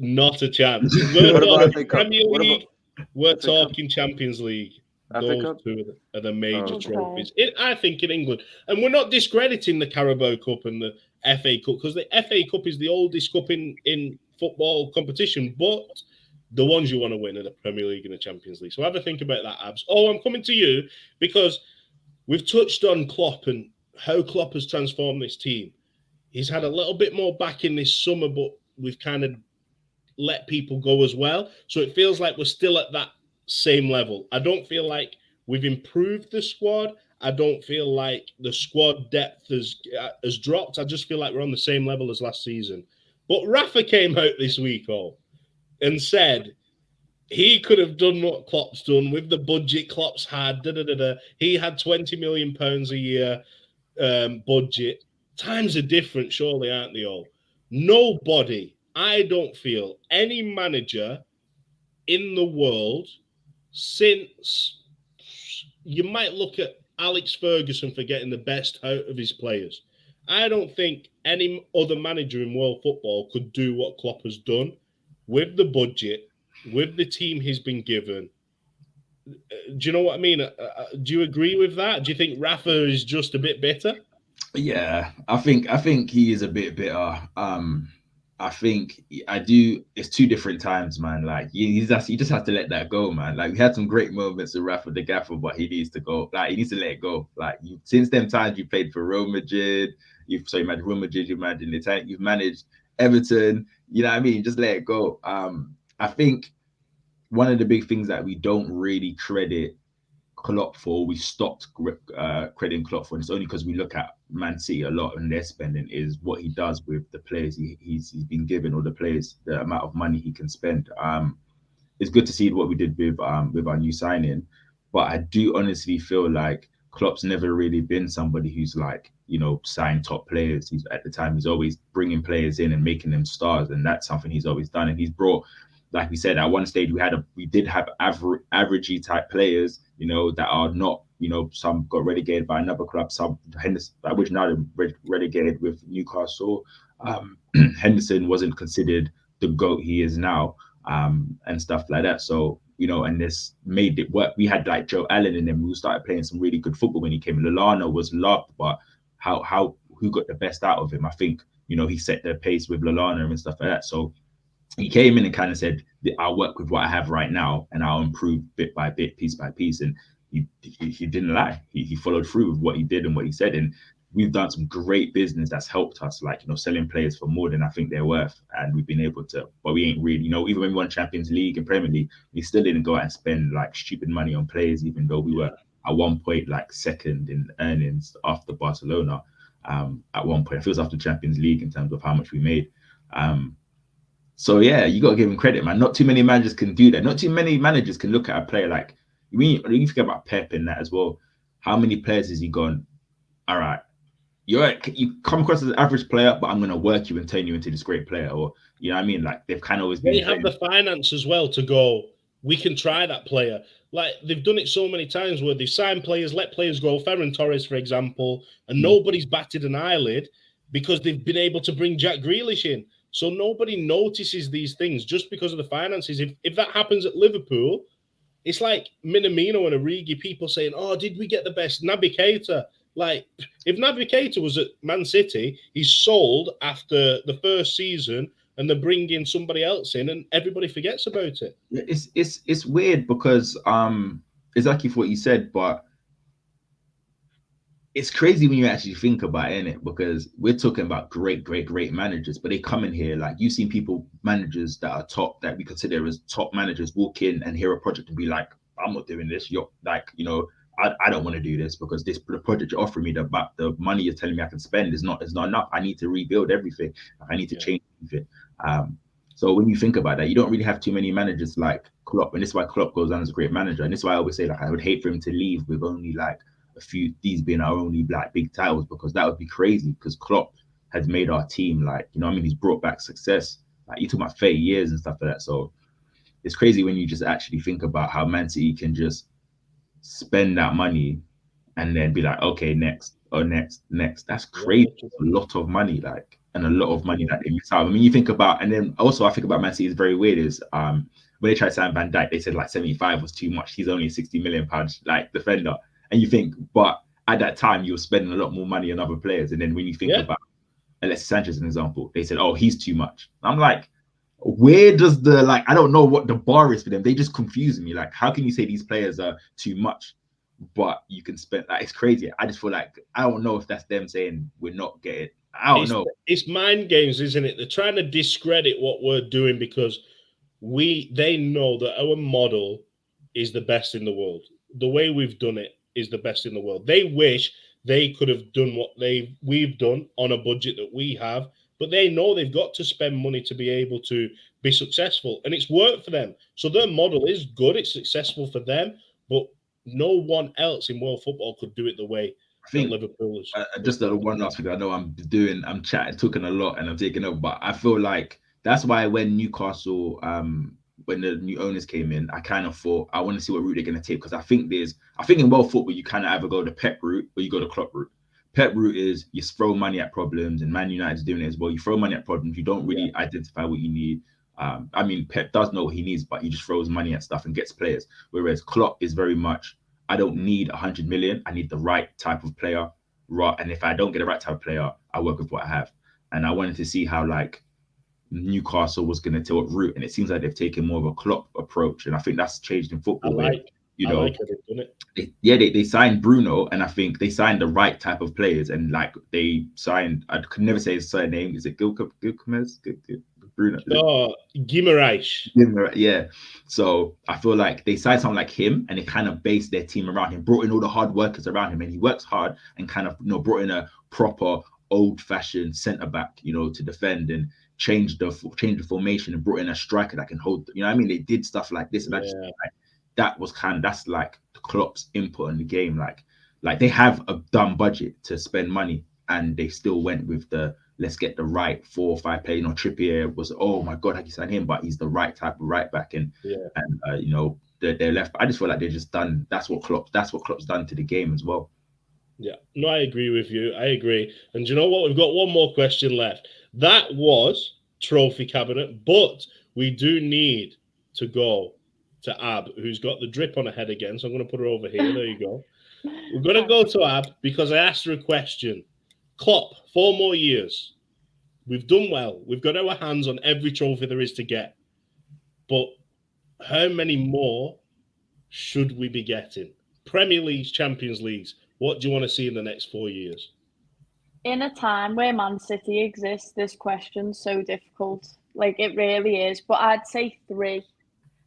Not a chance. Premier League. We're talking Champions League. Those 2 are the major trophies. I think in England. And we're not discrediting the Carabao Cup and the FA Cup because the FA Cup is the oldest cup in football competition, but the ones you want to win are the Premier League and the Champions League. So have a think about that, Abs. I'm coming to you because we've touched on Klopp and how Klopp has transformed this team. He's had a little bit more back in this summer, but we've kind of let people go as well. So it feels like we're still at that same level. I don't feel like we've improved the squad. I don't feel like the squad depth has dropped. I just feel like we're on the same level as last season. But Rafa came out this week and said he could have done what Klopp's done with the budget Klopp's had. He had £20 million a year budget. Times are different, surely, aren't they all? Nobody, I don't feel, any manager in the world since you might look at Alex Ferguson for getting the best out of his players. I don't think any other manager in world football could do what Klopp has done with the budget, with the team he's been given. Do you know what I mean? Do you agree with that? Do you think Rafa is just a bit bitter? Yeah, I think he is a bit bitter. I think I do. It's 2 different times, man. Like you just have to let that go, man. Like we had some great moments with Rafa the Gaffer, but he needs to go. Like he needs to let it go. Like since them times you played for Real Madrid, you managed Real Madrid, you managed Italy, you've managed Everton. You know what I mean? Just let it go. I think one of the big things that we don't really credit Klopp for, we stopped crediting Klopp for, and it's only because we look at Man City a lot and their spending is what he does with the players he's been given, or the players, the amount of money he can spend. It's good to see what we did with our new signing, but I do honestly feel like Klopp's never really been somebody who's like, you know, signed top players. He's at the time he's always bringing players in and making them stars, and that's something he's always done. And he's brought, like we said, at one stage we did have averagey type players, you know, that are not, you know, some got relegated by another club, some Henderson, which now relegated with Newcastle. Henderson wasn't considered the GOAT he is now, and stuff like that. So, you know, and this made it work. We had like Joe Allen in them who started playing some really good football when he came. Lallana was loved, but who got the best out of him? I think, you know, he set the pace with Lallana and stuff like that. So he came in and kind of said, I'll work with what I have right now and I'll improve bit by bit, piece by piece. And he didn't lie. He followed through with what he did and what he said. And we've done some great business that's helped us, like, you know, selling players for more than I think they're worth. And we've been able to, but we ain't really, you know, even when we won Champions League and Premier League, we still didn't go out and spend like stupid money on players, even though we were at one point like second in earnings after Barcelona. At one point, it feels after Champions League in terms of how much we made. So yeah, you got to give him credit, man. Not too many managers can do that. Not too many managers can look at a player like, you think about Pep and that as well. How many players has he gone, all right, you come across as an average player, but I'm going to work you and turn you into this great player? Or, you know what I mean? Like, they've kind of always been. They have the finance as well to go, we can try that player. Like, they've done it so many times where they've signed players, let players go, Ferran Torres, for example, and nobody's batted an eyelid because they've been able to bring Jack Grealish in. So nobody notices these things just because of the finances. If that happens at Liverpool, it's like Minamino and Origi, people saying, oh, did we get the best? Naby Keita. Like, if Naby Keita was at Man City, he's sold after the first season and they're bringing somebody else in and everybody forgets about it. It's weird because exactly what you said, but it's crazy when you actually think about it, innit? Because we're talking about great managers, but they come in here, like, you've seen people, managers that are top, that we consider as top managers, walk in and hear a project and be like, I'm not doing this. You're like, you know, I don't want to do this because the project you're offering me, the money you're telling me I can spend is not enough. I need to rebuild everything. I need to change everything. So when you think about that, you don't really have too many managers like Klopp, and this is why Klopp goes on as a great manager. And this is why I always say, like, I would hate for him to leave with only like a few, these being our only like big titles, because that would be crazy. Because Klopp has made our team, like, you know what I mean, he's brought back success. Like, you talk about 30 years and stuff like that. So it's crazy when you just actually think about how Man City can just spend that money and then be like, okay, next. That's crazy. Yeah. A lot of money, like, and a lot of money that they miss out. I mean, you think about, and then also I think about Man City is very weird is when they tried to sign Van Dijk, they said like 75 was too much. He's only a 60 million pound like defender. And you think, but at that time you were spending a lot more money on other players. And then when you think about Alexis Sanchez, an example, they said, oh, he's too much. I'm like, where does the, like, I don't know what the bar is for them. They just confuse me. Like, how can you say these players are too much, but you can spend, like, it's crazy. I just feel like, I don't know if that's them saying we're not getting, I don't know. It's mind games, isn't it? They're trying to discredit what we're doing because they know that our model is the best in the world. The way we've done it is the best in the world. They wish they could have done what we've done on a budget that we have, but they know they've got to spend money to be able to be successful, and it's worked for them. So their model is good, it's successful for them, but no one else in world football could do it the way I think Liverpool is. Just one last thing, I know I'm chatting, talking a lot, and I'm taking over, but I feel like that's why when Newcastle, when the new owners came in, I kind of thought I want to see what route they're going to take, because I think in world football you kind of either go the Pep route or you go the Klopp route. Pep route is you throw money at problems, and Man United's doing it as well. You throw money at problems, you don't really identify what you need. I mean, Pep does know what he needs, but he just throws money at stuff and gets players. Whereas Klopp is very much, I don't need 100 million. I need the right type of player. And if I don't get the right type of player, I work with what I have. And I wanted to see how, like, Newcastle was going to take what route, and it seems like they've taken more of a Klopp approach, and I think that's changed in football. They signed Bruno, and I think they signed the right type of players, and like they signed, I could never say his surname. Is it Gilchrist? Bruno. Oh, Guimaraes. Yeah. So I feel like they signed someone like him and they kind of based their team around him, brought in all the hard workers around him, and he works hard and kind of brought in a proper old-fashioned centre back, to defend and change the formation and brought in a striker that can hold. I mean, they did stuff like this, and that's like the Klopp's input in the game. Like they have a dumb budget to spend money, and they still went with the let's get the right 4 or 5 players. Trippier was, oh my god, I can sign him, but he's the right type of right back, and they're left. I just feel like they're just done. That's what Klopp's done to the game as well. Yeah, no, I agree with you. I agree. And you know what? We've got one more question left. That was trophy cabinet, but we do need to go to Ab, who's got the drip on her head again. So I'm going to put her over here. There you go. We're going to go to Ab because I asked her a question. Klopp, 4 more years. We've done well. We've got our hands on every trophy there is to get. But how many more should we be getting? Premier Leagues, Champions Leagues. What do you want to see in the next 4 years? In a time where Man City exists, this question's so difficult. Like, it really is. But I'd say 3.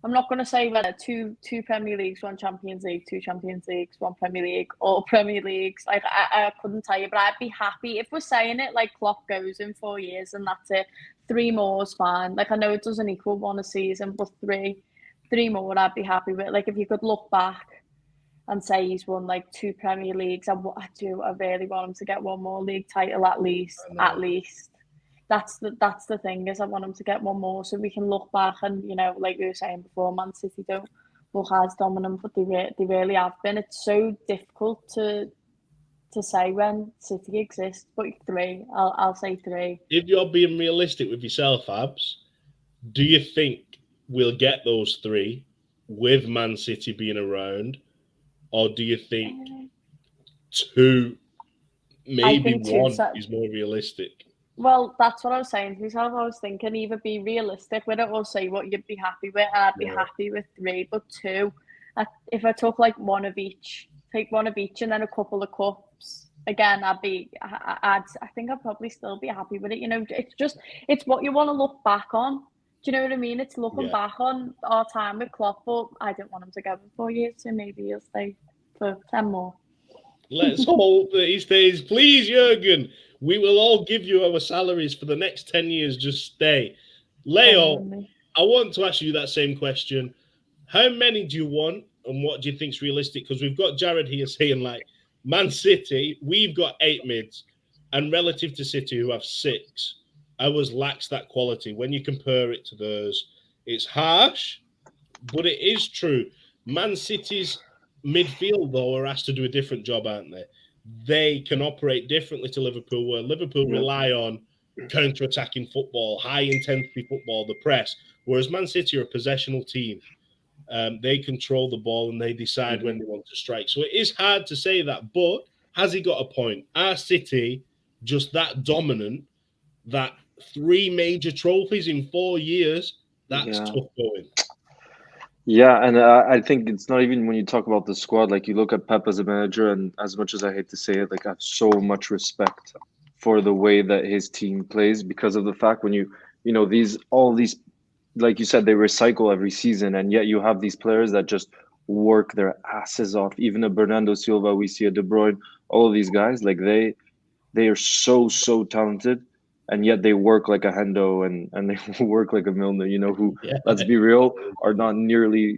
I'm not going to say whether two Premier Leagues, 1 Champions League, 2 Champions Leagues, 1 Premier League, or Premier Leagues. Like, I couldn't tell you, but I'd be happy if we're saying it like Klopp goes in 4 years and that's it. 3 more is fine. Like, I know it doesn't equal 1 a season, but 3 more I'd be happy with. Like, if you could look back and say he's won like 2 Premier Leagues, I really want him to get 1 more league title at least. That's the thing, is I want him to get 1 more so we can look back and, like we were saying before, Man City don't look as dominant, but they really have been. It's so difficult to say when City exists, but 3, I'll say 3. If you're being realistic with yourself, Abs, do you think we'll get those 3 with Man City being around, or do you think 2, maybe 1 is more realistic? Well, that's what I was saying to myself. I was thinking either be realistic with it or say what you'd be happy with. I'd be happy with 3, but 2. If I took like 1 of each, take 1 of each, and then a couple of cups. Again, I think I'd probably still be happy with it. It's what you want to look back on. Do you know what I mean? It's looking back on our time with Klopp, but I didn't want him to go for 4 years, so maybe he'll stay for 10 more. Let's hope that he stays. Please, Jurgen. We will all give you our salaries for the next 10 years. Just stay. Leo, I want to ask you that same question. How many do you want and what do you think is realistic? Because we've got Gerrard here saying, like, Man City, we've got 8 mids, and relative to City, who have 6, ours lacks that quality. When you compare it to theirs, it's harsh, but it is true. Man City's midfield, though, are asked to do a different job, aren't they? They can operate differently to Liverpool, where Liverpool rely on counter-attacking football, high-intensity football, the press, whereas Man City are a possessional team. They control the ball and they decide when they want to strike. So it is hard to say that, but has he got a point? Are City just that dominant that 3 major trophies in 4 years? That's tough going. Yeah, and I think it's not even when you talk about the squad, like you look at Pep as a manager, and as much as I hate to say it, like I have so much respect for the way that his team plays, because of the fact when all these, like you said, they recycle every season, and yet you have these players that just work their asses off. Even a Bernardo Silva, we see a De Bruyne, all of these guys, like they are so talented. And yet they work like a Hendo and they work like a Milner, who, let's be real, are not nearly,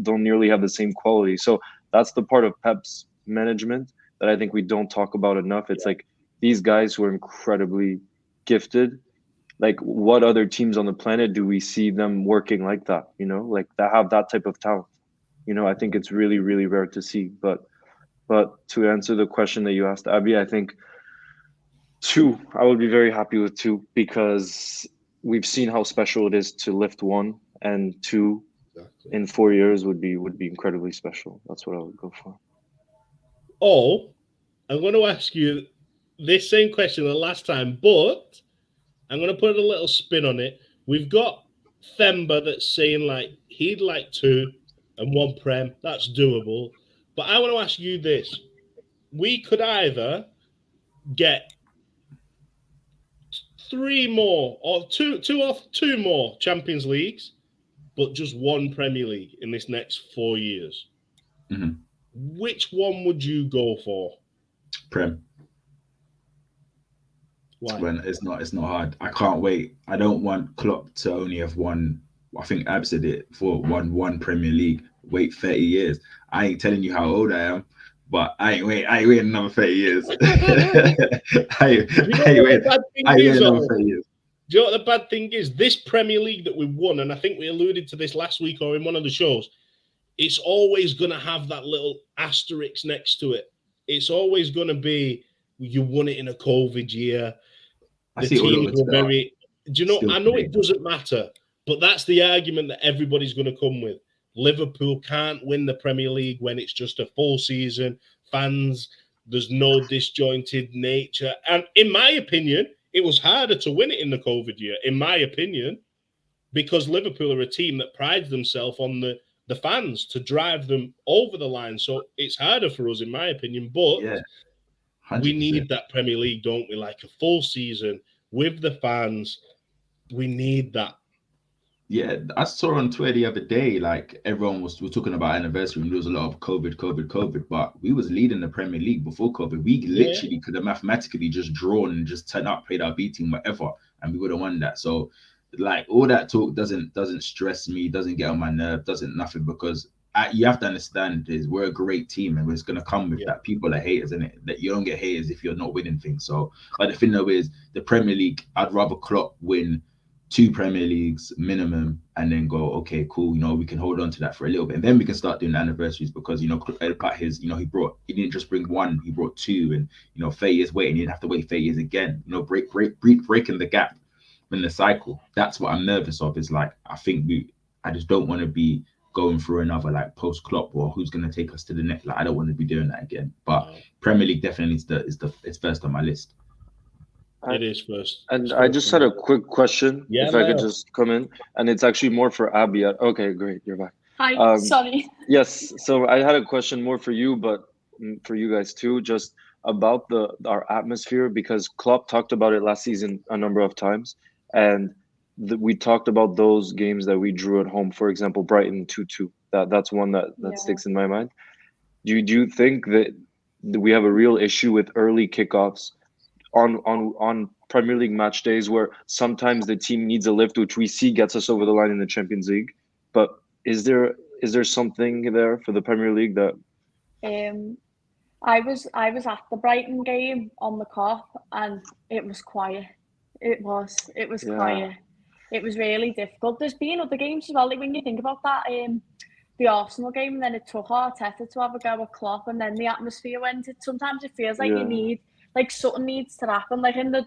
don't nearly have the same quality. So that's the part of Pep's management that I think we don't talk about enough. It's like these guys who are incredibly gifted, like what other teams on the planet do we see them working like that, like that have that type of talent? I think it's really, really rare to see. But to answer the question that you asked, Abby, I think 2, I would be very happy with 2, because we've seen how special it is to lift 1, and 2 in 4 years would be incredibly special. That's what I would go for. Oh, I'm going to ask you this same question the last time, but I'm going to put a little spin on it. We've got Themba that's saying like he'd like 2 and 1 Prem. That's doable. But I want to ask you this. We could either get 3 more or two more Champions Leagues, but just one Premier League in this next 4 years, which one would you go for? Prem. Why? When it's not hard. I can't wait. I don't want Klopp to only have won. I think Ab said it for one Premier League. Wait 30 years. I ain't telling you how old I am, but I ain't waiting another 30 years. I ain't waiting another 30 years. Do you know what the bad thing is? This Premier League that we won, and I think we alluded to this last week or in one of the shows, it's always going to have that little asterisk next to it. It's always going to be, you won it in a COVID year. The teams were very... Do you know, I know it doesn't matter, but that's the argument that everybody's going to come with. Liverpool can't win the Premier League when it's just a full season. Fans, there's no disjointed nature. And in my opinion, it was harder to win it in the COVID year, in my opinion, because Liverpool are a team that prides themselves on the fans to drive them over the line. So it's harder for us, in my opinion. But we need that Premier League, don't we? Like a full season with the fans. We need that. Yeah, I saw on Twitter the other day, like everyone was talking about anniversary, and there was a lot of COVID, but we was leading the Premier League before COVID. We literally could have mathematically just drawn and just turned up, played our B team, whatever, and we would have won that. So, like, all that talk doesn't stress me, doesn't get on my nerve, doesn't nothing, because you have to understand is we're a great team, and it's gonna come with that. People are haters, and that you don't get haters if you're not winning things. So, but the thing though is the Premier League, I'd rather Klopp win 2 Premier Leagues minimum and then go, okay, cool, you know, we can hold on to that for a little bit, and then we can start doing the anniversaries, because, you know, about his, you know, he didn't just bring 1, he brought 2, and, you know, 30 years waiting, he didn't have to wait 30 years again, you know, breaking the gap in the cycle. That's what I'm nervous of, is like, I just don't want to be going through another like post Klopp, or who's going to take us to the next. Like, I don't want to be doing that again, but Premier League definitely is first on my list. It is first. And I just had a quick question, if I could just come in. And it's actually more for Abby. Okay, great. You're back. Hi, sorry. Yes. So I had a question more for you, but for you guys too, just about our atmosphere, because Klopp talked about it last season a number of times. And we talked about those games that we drew at home. For example, Brighton 2-2. That's one that sticks in my mind. Do you think that we have a real issue with early kickoffs on Premier League match days, where sometimes the team needs a lift, which we see gets us over the line in the Champions League? But is there something there for the Premier League that? I was at the Brighton game on the Kop, and it was quiet. It was quiet. It was really difficult. There's been other games as well. Like when you think about that, the Arsenal game, and then it took Arteta to have a go at Klopp, and then the atmosphere went. Sometimes it feels like you need. Like something needs to happen. Like in the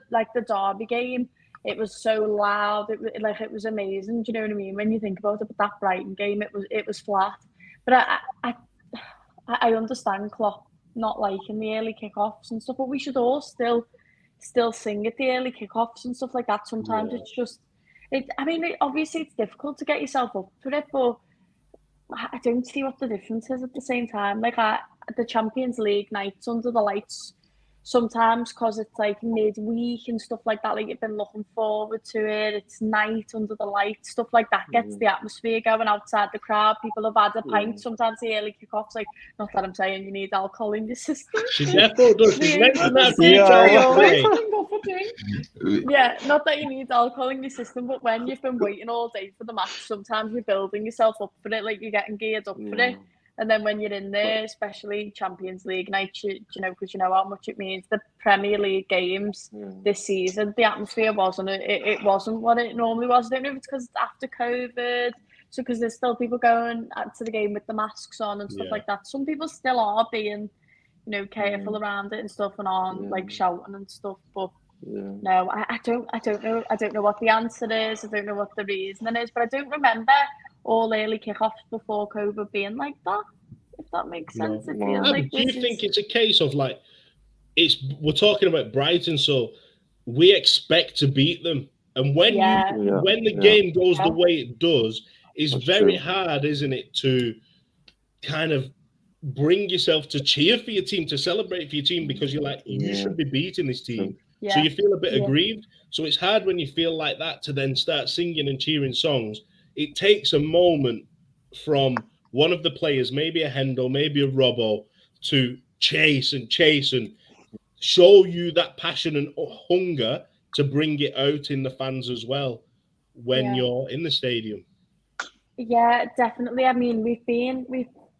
Derby game, it was so loud. It was amazing. Do you know what I mean? When you think about it, but that Brighton game, it was flat. But I understand Klopp not liking the early kickoffs and stuff. But we should all still sing at the early kickoffs and stuff like that. Sometimes it's just obviously it's difficult to get yourself up for it, but I don't see what the difference is at the same time. Like the Champions League nights under the lights. Sometimes because it's like midweek and stuff like that, like you've been looking forward to it. It's night under the lights, stuff like that gets the atmosphere going outside the crowd. People have had a pint. Sometimes the early kickoffs, like, not that I'm saying you need alcohol in your system. She definitely does. She's mentioned that not that you need alcohol in your system, but when you've been waiting all day for the match, sometimes you're building yourself up for it, like you're getting geared up for it. And then when you're in there, especially Champions League nights, you know, because you know how much it means. The Premier League games this season, the atmosphere wasn't what it normally was. I don't know if it's because it's after COVID, so because there's still people going to the game with the masks on and stuff like that. Some people still are being, you know, careful around it and stuff, and on like shouting and stuff. But no, I don't know. I don't know what the answer is. I don't know what the reason is, but I don't remember all early kickoffs before COVID being like that, if that makes sense. It feels like do you think it's a case of like, we're talking about Brighton, so we expect to beat them, and when the game goes the way it does, it's very hard, isn't it, to kind of bring yourself to cheer for your team, to celebrate for your team, because you're like, you should be beating this team. So you feel a bit Yeah. aggrieved. So it's hard when you feel like that to then start singing and cheering songs. It takes a moment from one of the players, maybe a Hendo, maybe a Robbo, to chase and show you that passion and hunger to bring it out in the fans as well when Yeah. you're in the stadium. Yeah, definitely. I mean,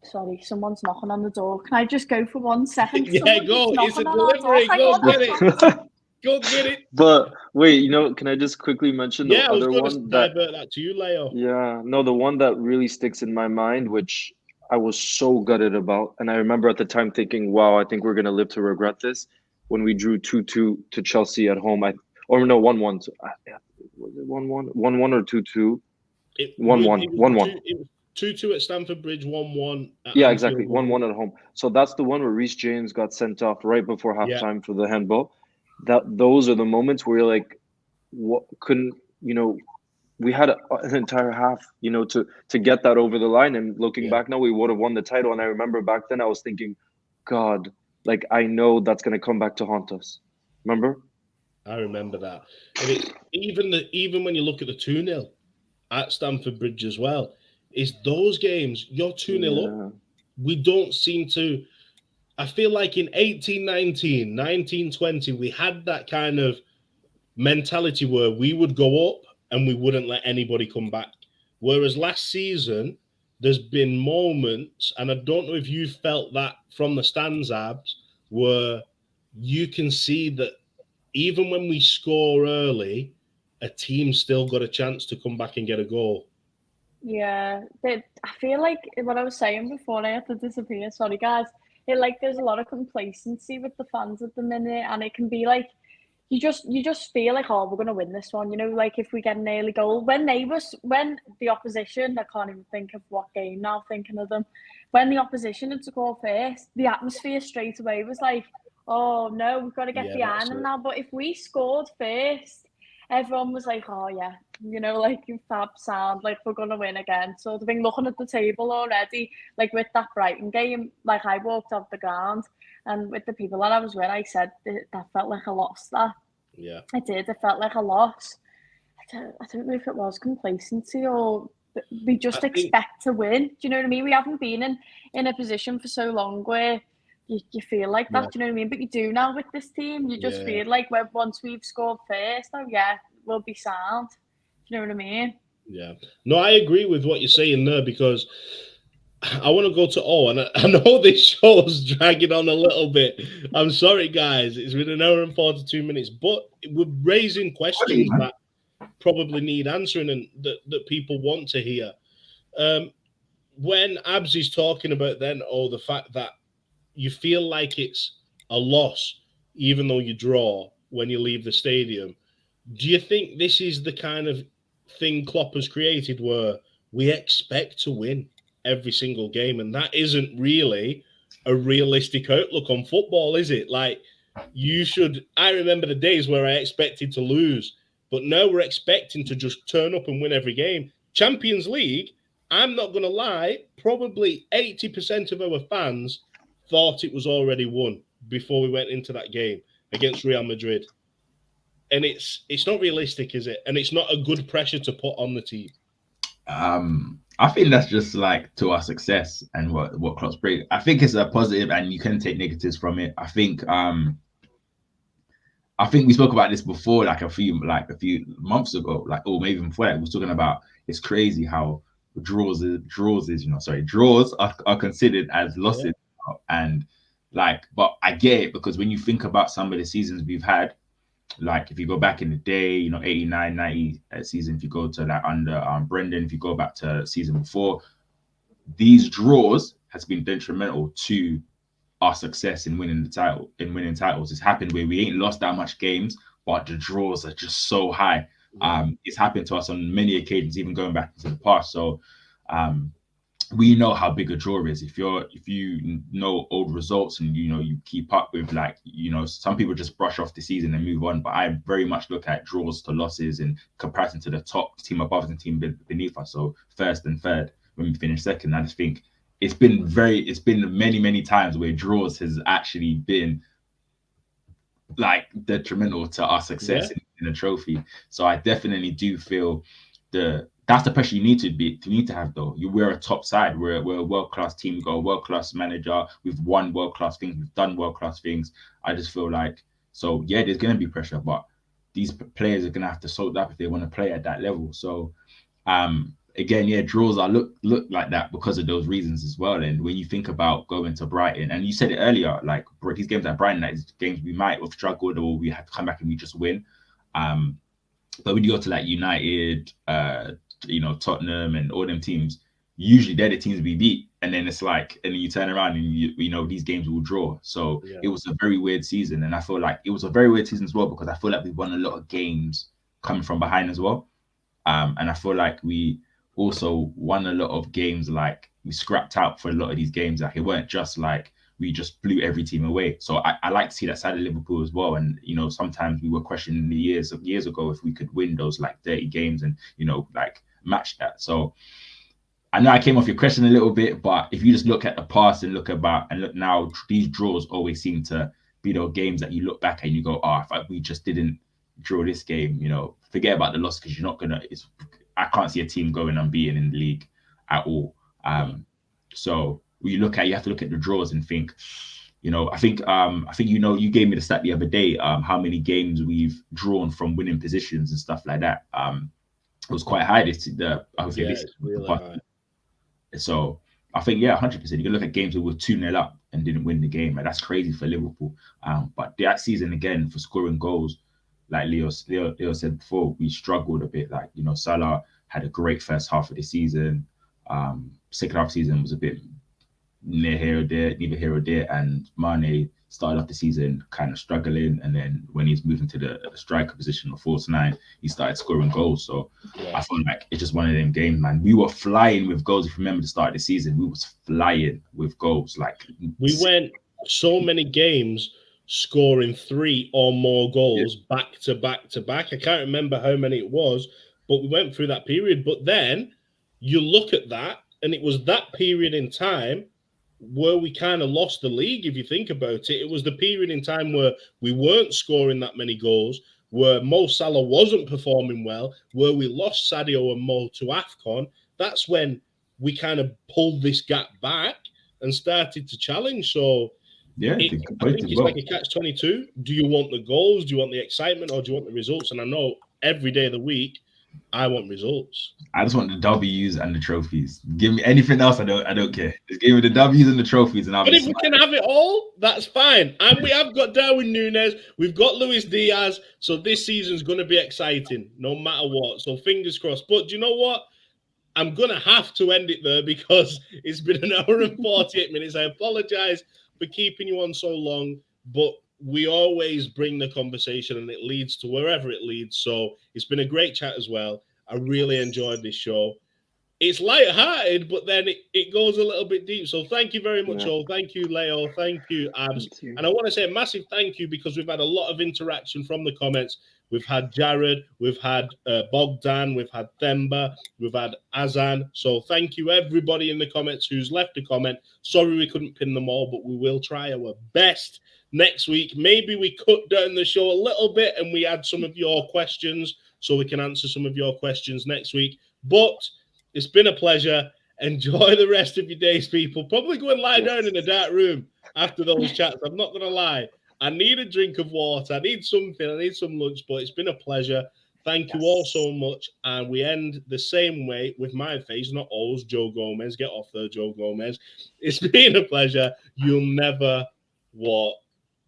sorry, someone's knocking on the door. Can I just go for 1 second? Yeah, Someone go. keeps It's a knocking on our door. delivery. Hang Go on, get that's it. Go get it. But wait, can I just quickly mention the Yeah, I was other going to one that divert that to you, Leo. yeah, no, the one that really sticks in my mind, which I was so gutted about, and I remember at the time thinking, "Wow, I think we're gonna live to regret this." When we drew 2-2 to Chelsea at home, or no, 1-1. Was it 1-1? 1-1 or 2-2? 1-1. 1-1. It was 2-2 at Stamford Bridge, 1-1 at Yeah, Anfield. exactly. 1-1 at home. So that's the one where Reece James got sent off right before Yeah. halftime for the handball. Those are the moments where you're like, what couldn't we had an entire half, to get that over the line. And looking Yeah. back now, we would have won the title. And I remember back then I was thinking, God, like I know that's gonna come back to haunt us. Remember? I remember that. And it's even when you look at the 2-0 at Stamford Bridge as well, is those games, you're 2-0 up. We don't seem to. I feel like in 1819, 1920, we had that kind of mentality where we would go up and we wouldn't let anybody come back. Whereas last season, there's been moments, and I don't know if you felt that from the stands, Abs, where you can see that even when we score early, a team's still got a chance to come back and get a goal. Yeah, I feel like what I was saying before I had to disappear. Sorry, guys. There's a lot of complacency with the fans at the minute, and it can be like you just feel like, oh, we're gonna win this one. Like if we get an early goal. When the opposition, I can't even think of what game now. Thinking of them, when the opposition had to go first, the atmosphere straight away was like, oh no, we've got to get behind them now. But if we scored first, everyone was like, oh yeah, like fab sound, like we're gonna win again. So they've been looking at the table already, like with that Brighton game. Like I walked off the ground, and with the people that I was with, I said that felt like a loss. Yeah, I did. It felt like a loss. I don't know if it was complacency or we just expect to win. Do you know what I mean? We haven't been in a position for so long where you feel like that. Do you know what I mean? But you do now with this team. You just feel like once we've scored first, oh yeah, we'll be sound. Do you know what I mean? Yeah. No, I agree with what you're saying there, because I want to go to O, and I know this show's dragging on a little bit. I'm sorry, guys. It's been an hour and 42 minutes, but we're raising questions that probably need answering and that people want to hear. When Abs is talking about then, the fact that you feel like it's a loss, even though you draw when you leave the stadium, do you think this is the kind of thing Klopp has created where we expect to win every single game, and that isn't really a realistic outlook on football, is it? Like I remember the days where I expected to lose, but now we're expecting to just turn up and win every game. Champions League, I'm not going to lie, probably 80% of our fans thought it was already won before we went into that game against Real Madrid. And it's not realistic, is it? And it's not a good pressure to put on the team. I think that's just like to our success and what Klopp's bring. I think it's a positive, and you can take negatives from it. I think we spoke about this before, like a few months ago, or maybe even before that. We were talking about it's crazy how draws are considered as losses, and but I get it, because when you think about some of the seasons we've had. Like if you go back in the day, 89, 90 season, if you go to that under Brendan, if you go back to season before, these draws has been detrimental to our success in winning titles. It's happened where we ain't lost that much games, but the draws are just so high. It's happened to us on many occasions, even going back into the past. So we know how big a draw is. If you know old results and you keep up with some people just brush off the season and move on, but I very much look at draws to losses in comparison to the top team above us and team beneath us. So first and third, when we finish second, I just think it's been many times where draws has actually been like detrimental to our success in a trophy. So I definitely do feel that's the pressure you need to have though. We're a top side. We're a world-class team. We've got a world-class manager. We've won world-class things. We've done world-class things. I just feel like, so yeah, there's gonna be pressure, but these players are gonna have to soak up if they want to play at that level. So again, yeah, draws are look like that because of those reasons as well. And when you think about going to Brighton, and you said it earlier, like these games at Brighton, these games we might have struggled or we had to come back and we just win. But when you go to like United, Tottenham and all them teams, usually they're the teams we beat. And then it's like, and then you turn around and you know these games will draw. So it was a very weird season. And I feel like it was a very weird season as well because I feel like we won a lot of games coming from behind as well. And I feel like we also won a lot of games, like we scrapped out for a lot of these games. Like it weren't just like we just blew every team away. So I like to see that side of Liverpool as well. And sometimes we were questioning the years ago if we could win those like 30 games and like match that. So I know I came off your question a little bit, but if you just look at the past and look now, these draws always seem to be those games that you look back and you go, if we just didn't draw this game, forget about the loss because you're not gonna. I can't see a team going unbeaten in the league at all. So you have to look at the draws and think, I think you gave me the stat the other day, how many games we've drawn from winning positions and stuff like that. It was quite high. It's really high. So I think 100%. You can look at games where we're 2-0 up and didn't win the game. Like, that's crazy for Liverpool. But that season again for scoring goals, like Leo said before, we struggled a bit. Like, Salah had a great first half of the season. Second half of the season was a bit neither here or there. And Mane started off the season kind of struggling. And then when he's moving to the striker position of false nine, he started scoring goals. So I feel like it's just one of them games, man. We were flying with goals. If you remember the start of the season, we was flying with goals. Like we went so many games scoring 3 or more goals back to back to back. I can't remember how many it was, but we went through that period. But then you look at that, and it was that period in time where we kind of lost the league. If you think about it, it was the period in time where we weren't scoring that many goals, where Mo Salah wasn't performing well, where we lost Sadio and Mo to AFCON. That's when we kind of pulled this gap back and started to challenge. So I think it's like a catch-22. Do you want the goals? Do you want the excitement? Or do you want the results? And I know every day of the week, I want results. I just want the W's and the trophies. Give me anything else. I don't care. Just give me the W's and the trophies, and But if we can have it all, that's fine. And we have got Darwin Núñez. We've got Luis Diaz. So this season's going to be exciting, no matter what. So fingers crossed. But do you know what? I'm going to have to end it there because it's been an hour and 48 minutes. I apologize for keeping you on so long, but we always bring the conversation and it leads to wherever it leads. So it's been a great chat as well. I really enjoyed this show. It's light-hearted, but then it goes a little bit deep. So thank you very much, all. Thank you, Leo. Thank you, Abs. And I want to say a massive thank you because we've had a lot of interaction from the comments. We've had Gerrard, we've had Bogdan, we've had Themba, we've had Azan. So thank you, everybody in the comments who's left a comment. Sorry we couldn't pin them all, but we will try our best next week. Maybe we cut down the show a little bit and we add some of your questions so we can answer some of your questions next week. But it's been a pleasure. Enjoy the rest of your days, people. Probably go and lie down in a dark room after those chats. I'm not going to lie. I need a drink of water. I need something. I need some lunch, but it's been a pleasure. Thank you all so much. And we end the same way with my face, not always Joe Gomez. Get off there, Joe Gomez. It's been a pleasure. You'll never walk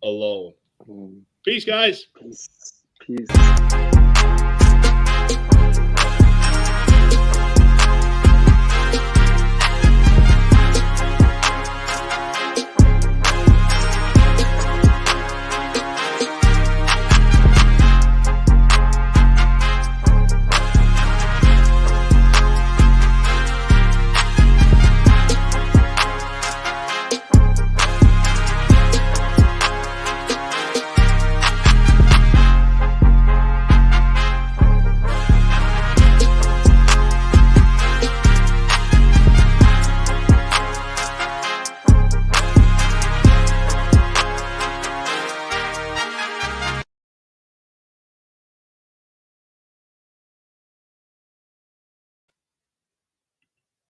alone. Peace, guys. Peace.